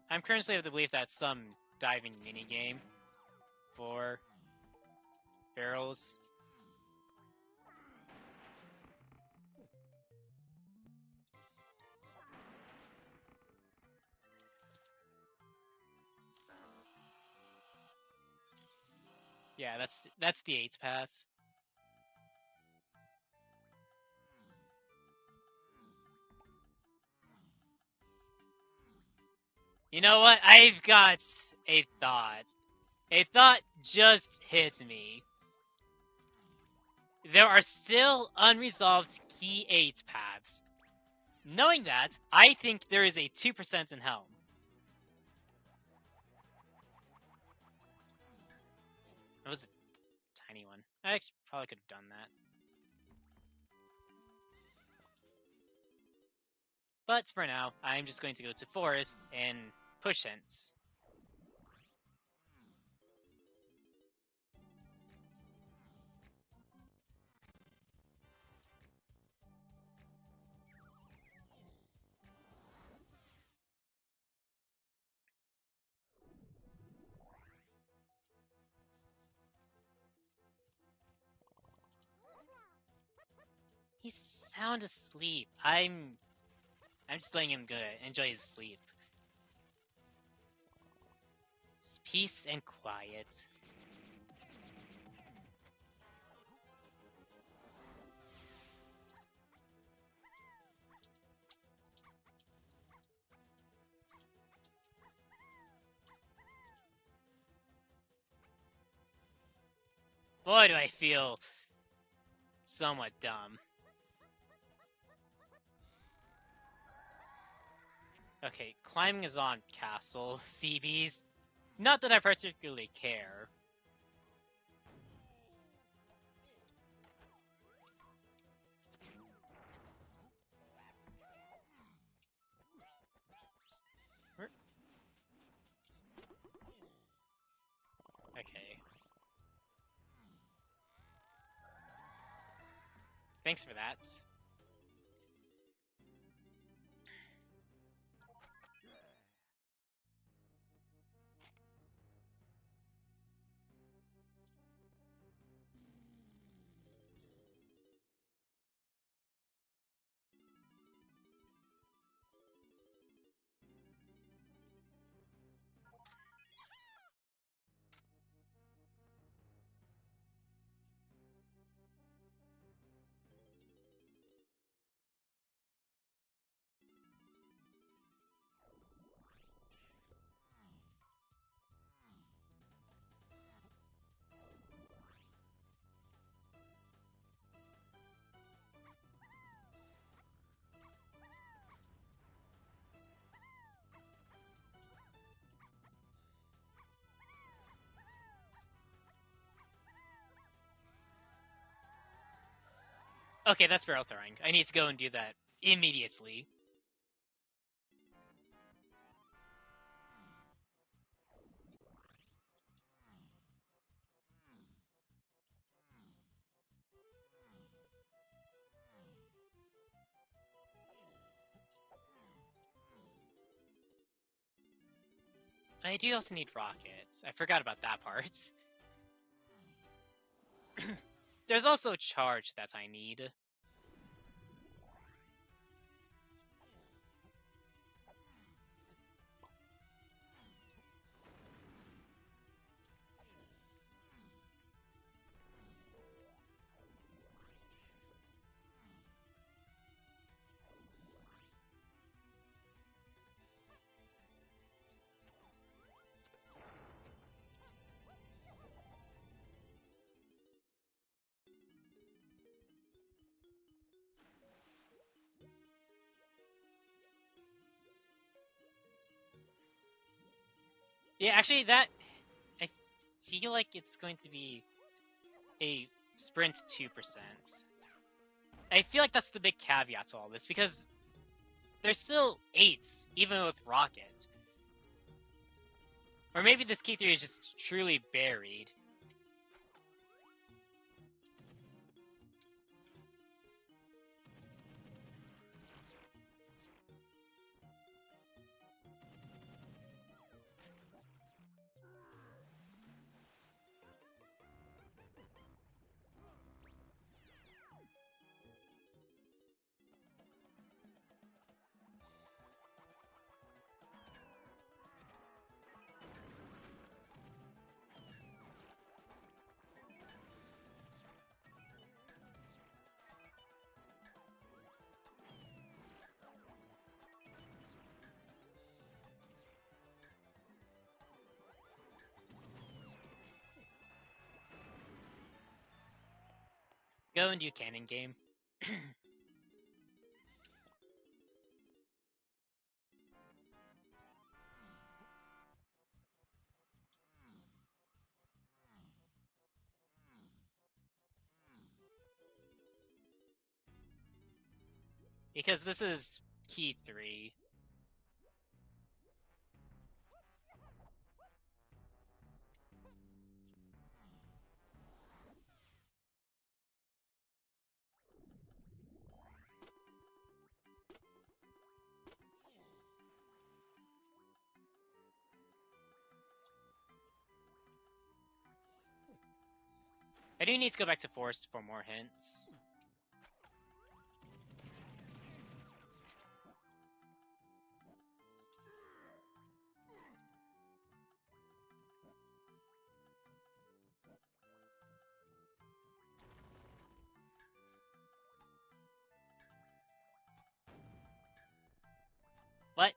I'm currently of the belief that some diving minigame for barrels. Yeah, that's the 8th path. You know what? I've got a thought. A thought just hit me. There are still unresolved key 8 paths. Knowing that, I think there is a 2% in Helm. That was a tiny one. I actually probably could have done that. But for now, I'm just going to go to Forest and push hints. He's sound asleep. I'm just letting him enjoy his sleep. It's peace and quiet. Boy, do I feel somewhat dumb. Okay, climbing is on castle, CBs. Not that I particularly care. Okay. Thanks for that. Okay, that's barrel throwing. I need to go and do that immediately. I do also need rockets. I forgot about that part. There's also charge that I need. Yeah, actually, that I feel like it's going to be a sprint 2%. I feel like that's the big caveat to all this because there's still 8s even with rocket. Or maybe this key 3 is just truly buried. Go and do cannon game. Because this is key 3. I do need to go back to forest for more hints. What?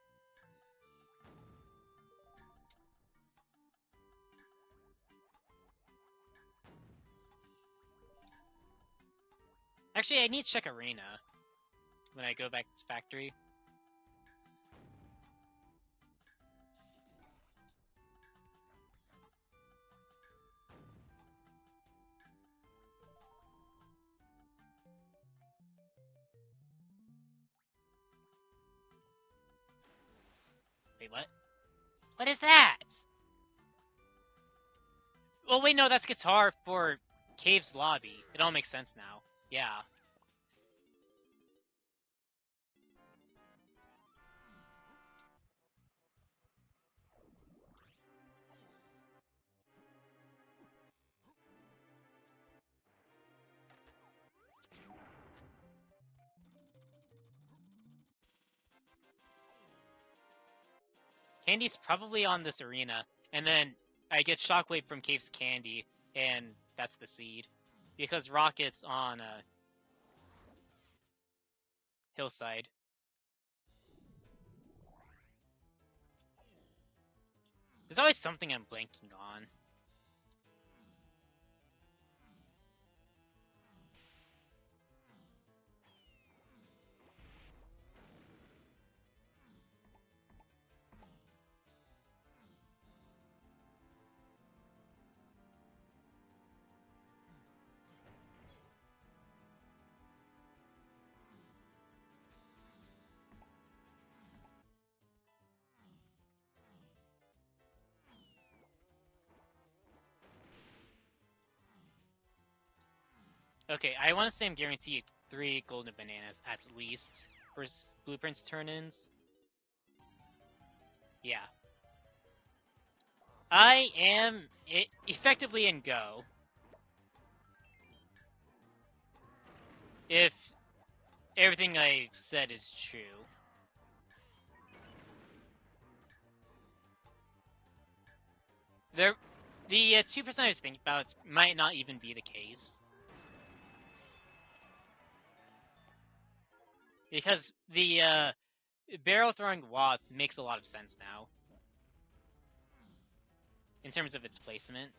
Actually, I need to check arena when I go back to factory. Wait, what? What is that? Oh wait, no, that's guitar for Cave's lobby. It all makes sense now. Yeah. Candy's probably on this arena, and then I get Shockwave from Cave's Candy, and that's the seed. Because Rocket's on Hillside. There's always something I'm blanking on. Okay, I want to say I'm guaranteed 3 golden bananas at least for blueprints turn-ins. Yeah. I am effectively in go. If everything I've said is true. The 2% I was thinking about might not even be the case. Because the barrel throwing Watt makes a lot of sense now. In terms of its placement.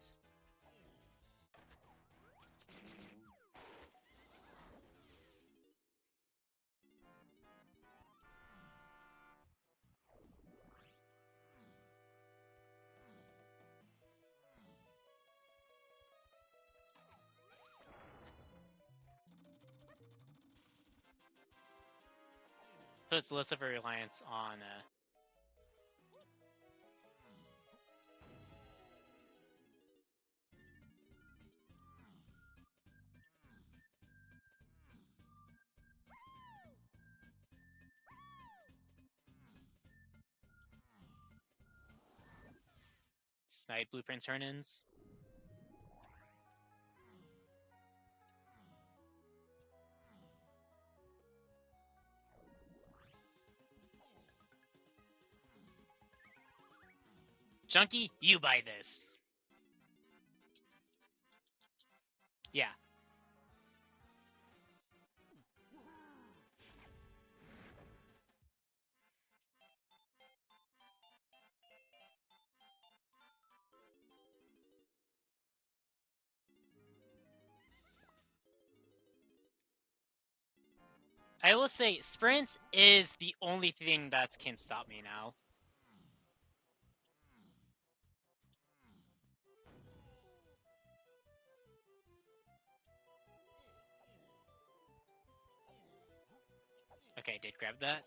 Puts less of a reliance on snipe blueprint turn-ins. Chunky, you buy this. Yeah. I will say, sprint is the only thing that can stop me now. Okay, I did grab that.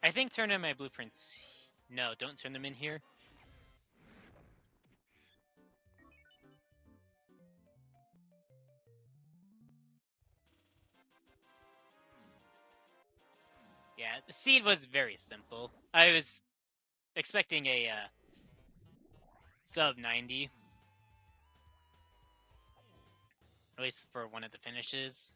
I think turn in my blueprints. No, don't turn them in here. Yeah, the seed was very simple. I was expecting a sub 90. At least for one of the finishes.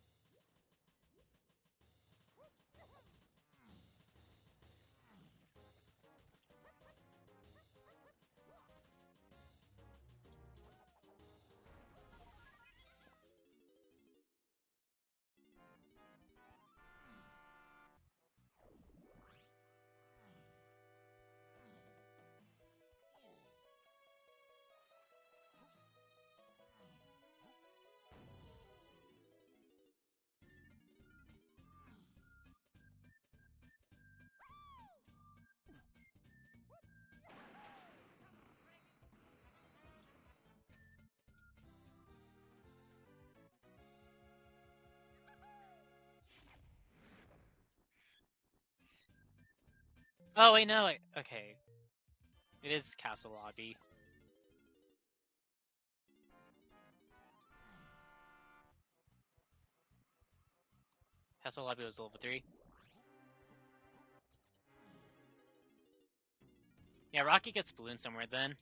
Oh, wait, no. Okay. It is Castle Lobby. Castle Lobby was level 3. Yeah, Rocky gets ballooned somewhere then.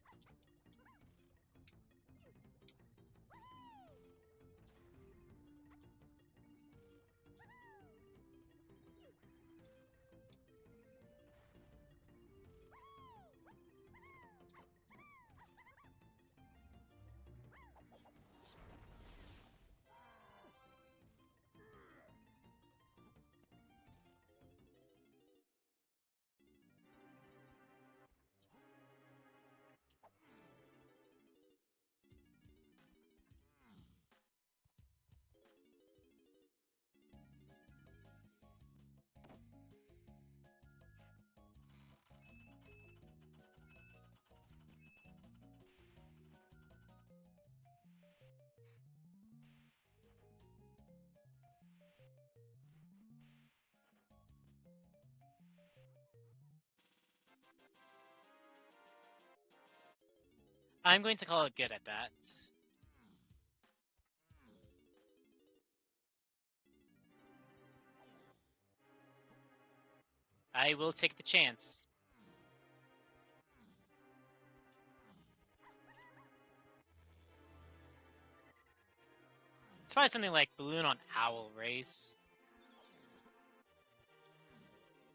I'm going to call it good at that. I will take the chance. Let's try something like Balloon on Owl Race.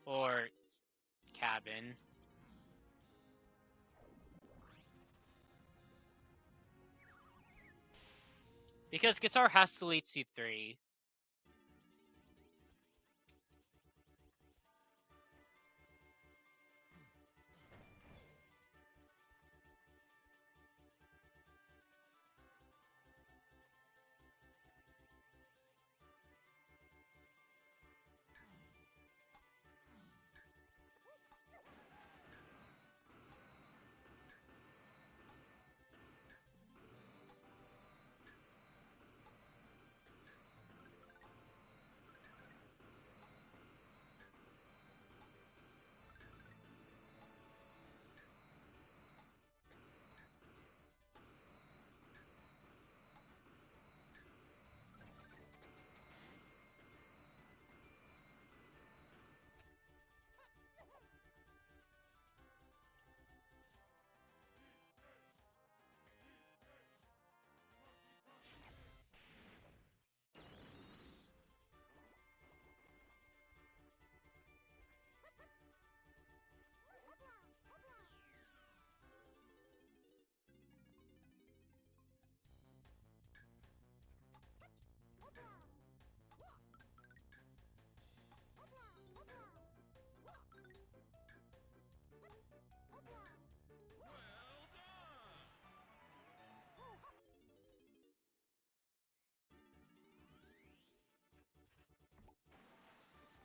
Or Cabin. Because Guitar has to lead C3.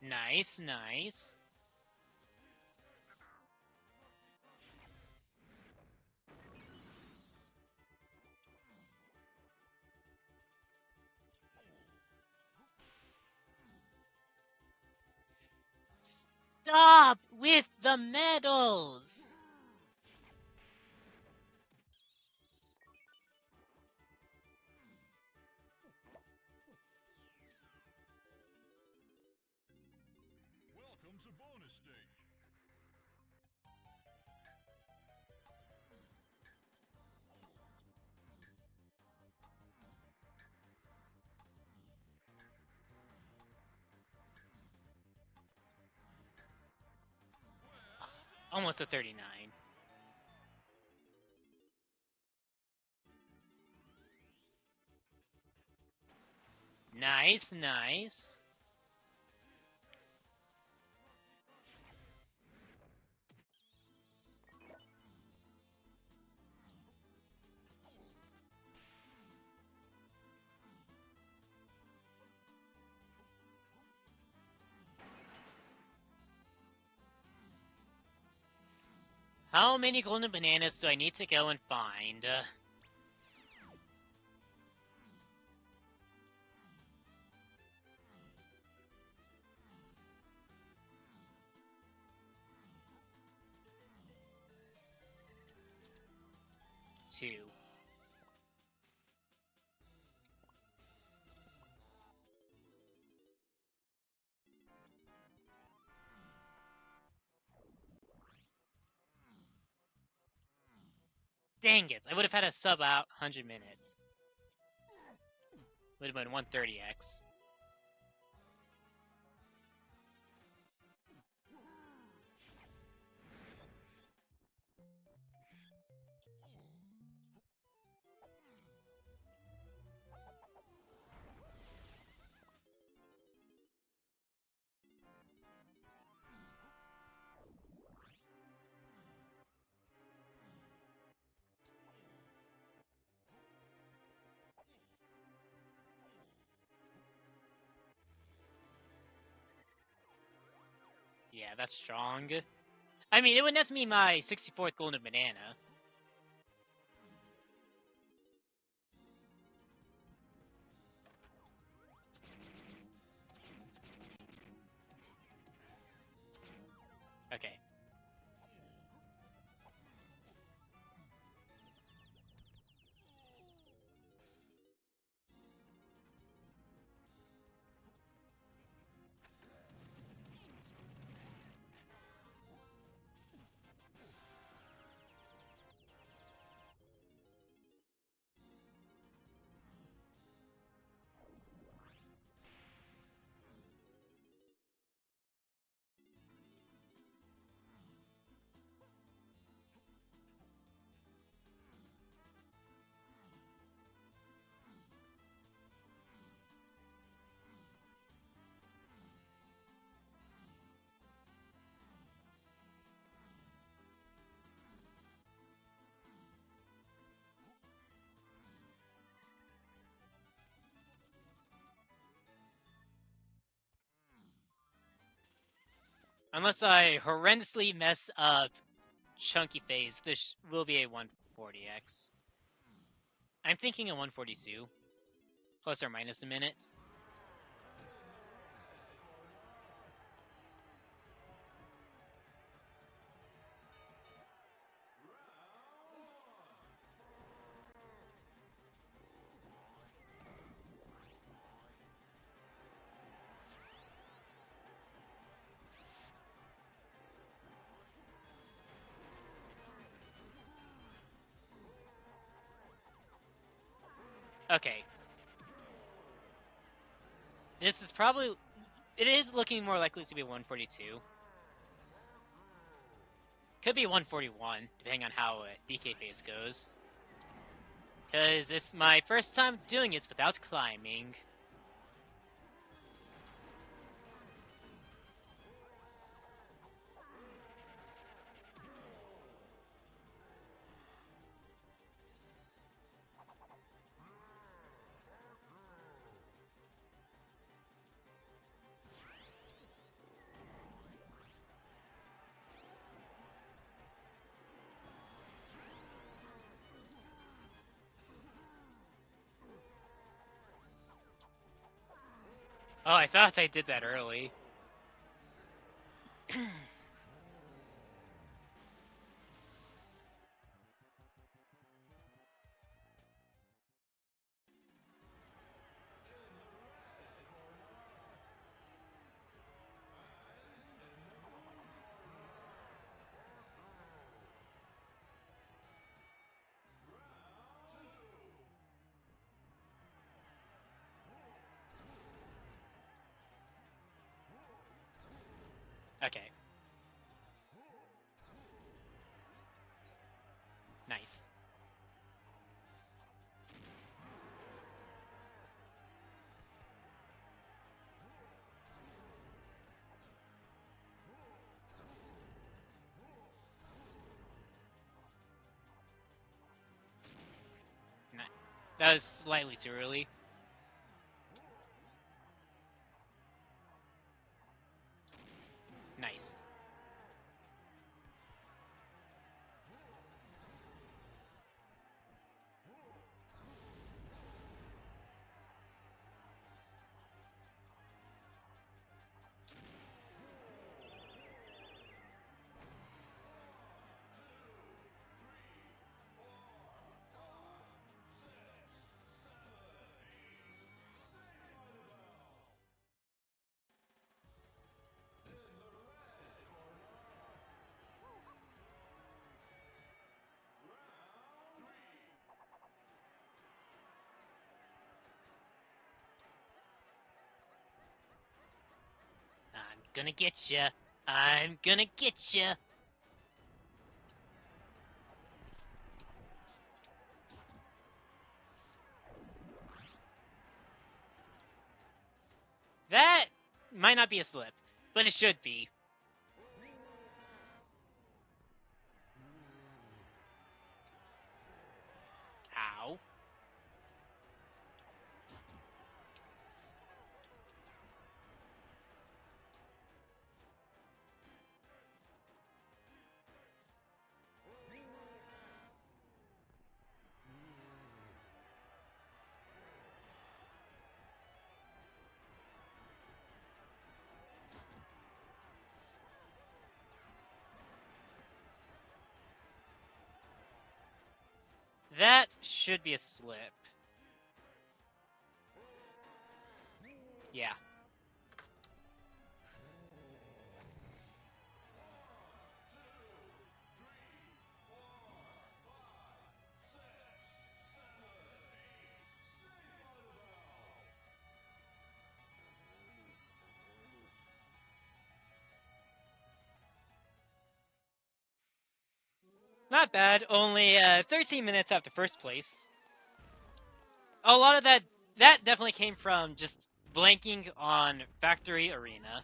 Nice, nice. Stop with the medals! Welcome to bonus stage. Almost a 39. Nice, nice. How many golden bananas do I need to go and find? 2. Dang it, I would have had a sub out 100 minutes. Would have been 130x. Yeah, that's strong. I mean, it would net me my 64th golden banana. Okay. Unless I horrendously mess up Chunky Phase, this will be a 140x. I'm thinking a 142, plus or minus a minute. Okay. This is probably... It is looking more likely to be 142. Could be 141, depending on how DK phase goes. Because it's my first time doing it without climbing. Oh, I thought I did that early. Okay. Nice. That was slightly too early. Nice. I'm gonna get ya. I'm gonna get ya. That might not be a slip, but it should be. How? That should be a slip. Yeah. Not bad. Only 13 minutes after first place. A lot of that definitely came from just blanking on Factory Arena.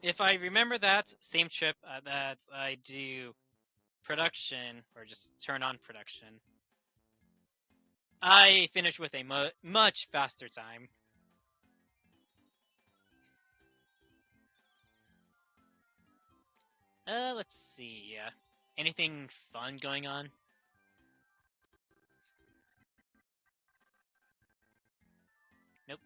If I remember that same trip that I do production, or just turn on production. I finished with a much faster time. Let's see. Anything fun going on? Nope.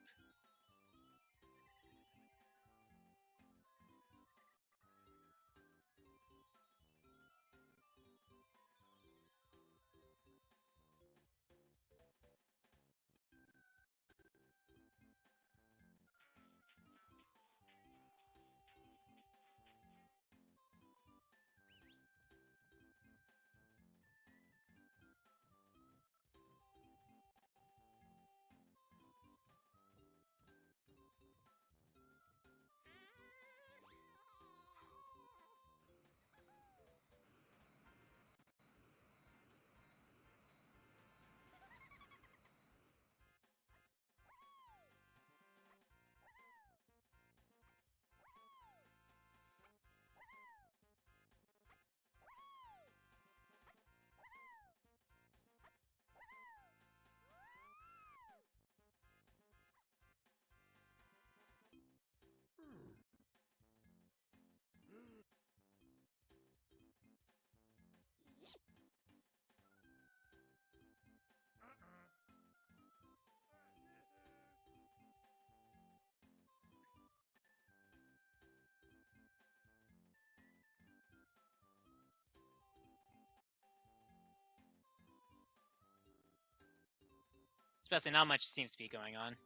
Especially not much seems to be going on.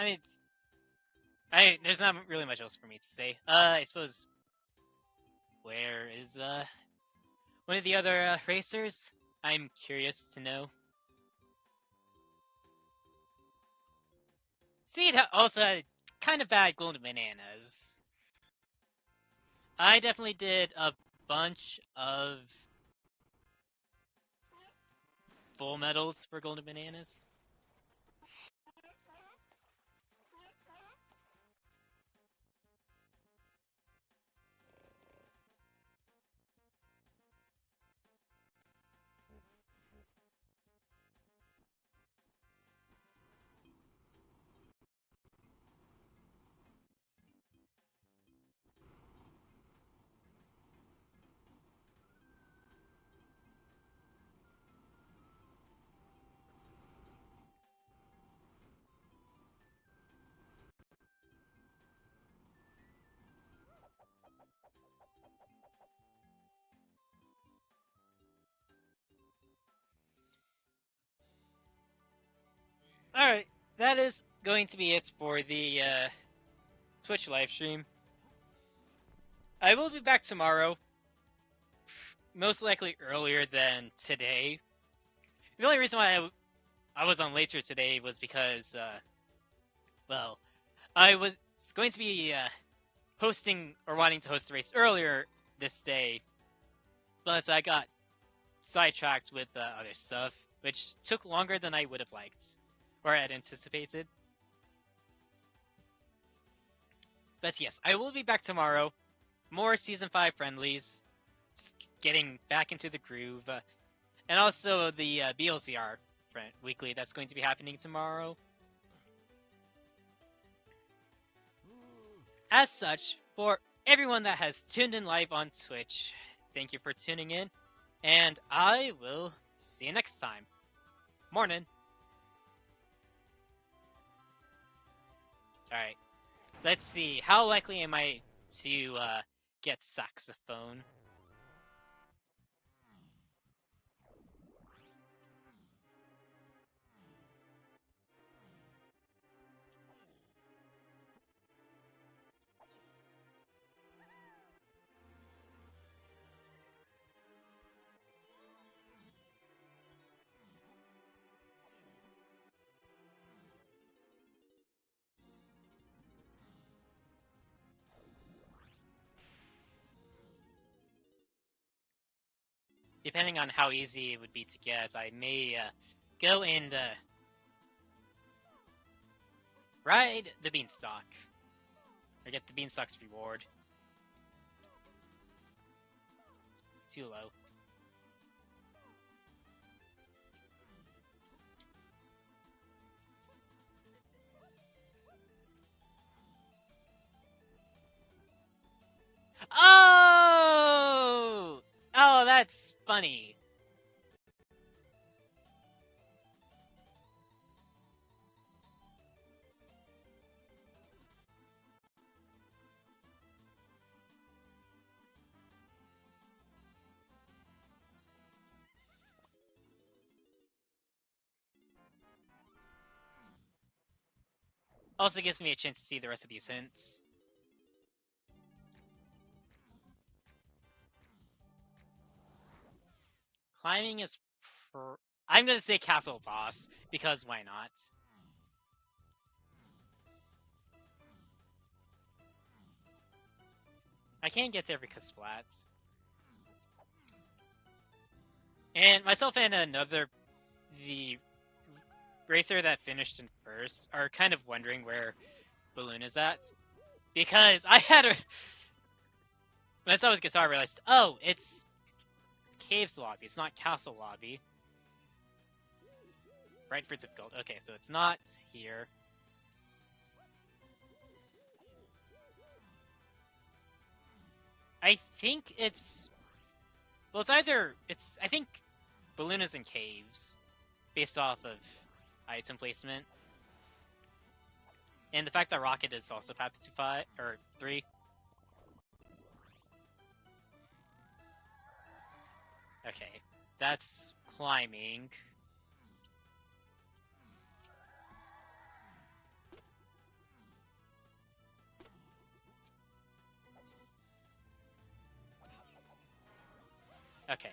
I mean, there's not really much else for me to say. I suppose where is one of the other racers? I'm curious to know. See, it also had kind of bad golden bananas. I definitely did a bunch of full medals for golden bananas. Alright, that is going to be it for the Twitch live stream. I will be back tomorrow, most likely earlier than today. The only reason why I was on later today was because, well, I was going to be hosting or wanting to host the race earlier this day, but I got sidetracked with other stuff, which took longer than I would have liked or had anticipated. But yes, I will be back tomorrow. More Season 5 friendlies, just getting back into the groove, and also the BLCR weekly that's going to be happening tomorrow. As such, for everyone that has tuned in live on Twitch, thank you for tuning in, and I will see you next time. Morning. Alright, let's see. How likely am I to get saxophone? Depending on how easy it would be to get, I may go and ride the beanstalk. Or get the beanstalk's reward. It's too low. Oh! Oh, that's funny. Also gives me a chance to see the rest of these hints. Climbing is... I'm gonna say castle boss, because why not? I can't get to every Kasplat. And myself and the racer that finished in first are kind of wondering where Balloon is at. Because I had a... When I saw his guitar, I realized, oh, it's Caves Lobby, it's not Castle Lobby. Right for difficult. Okay, so it's not here. I think it's... Well, it's either... I think Balloon is in caves, based off of item placement. And the fact that Rocket is also path to 5, or 3. Okay, that's climbing. Okay.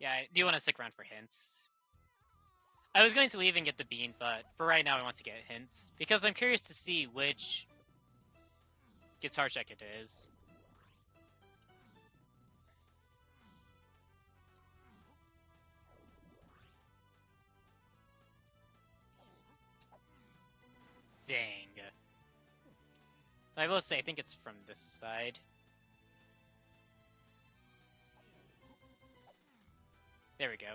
Yeah, I do want to stick around for hints. I was going to leave and get the bean, but for right now I want to get hints, because I'm curious to see which guitar check it is. Dang. I will say, I think it's from this side. There we go.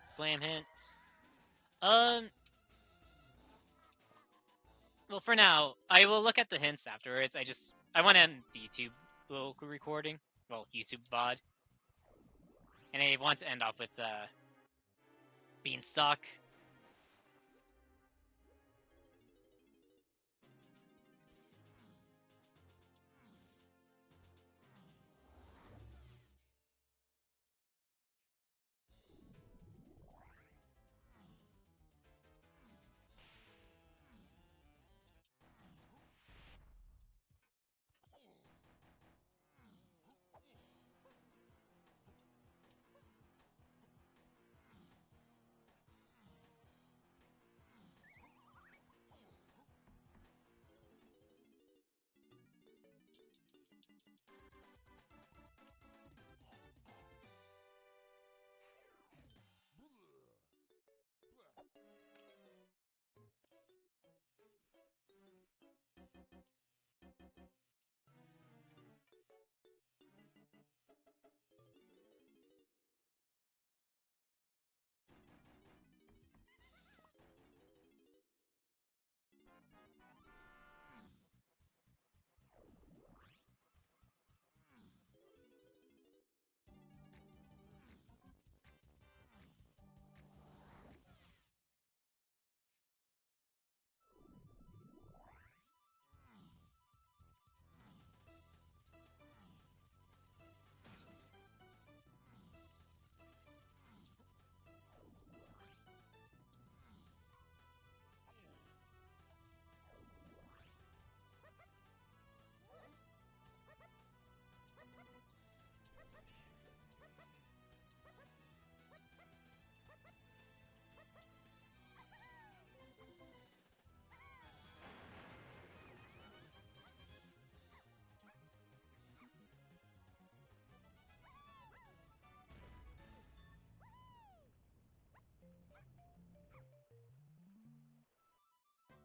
Slam hints. Well, for now, I will look at the hints afterwards. I want to end the YouTube local recording well, YouTube VOD. And I want to end off with Beanstalk.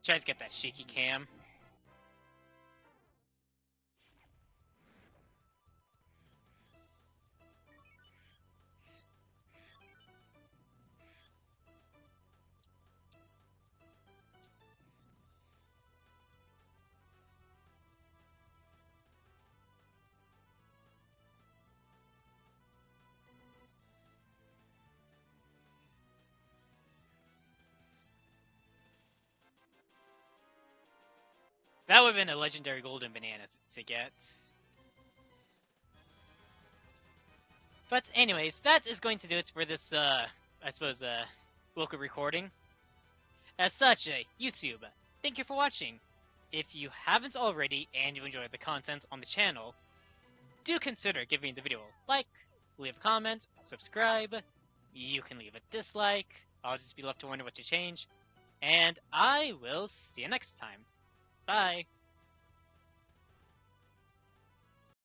Try to get that shaky cam. That would have been a legendary golden banana to get. But anyways, that is going to do it for this, I suppose, local recording. As such, YouTube, thank you for watching. If you haven't already and you enjoyed the content on the channel, do consider giving the video a like, leave a comment, subscribe, you can leave a dislike, I'll just be left to wonder what to change, and I will see you next time. Bye!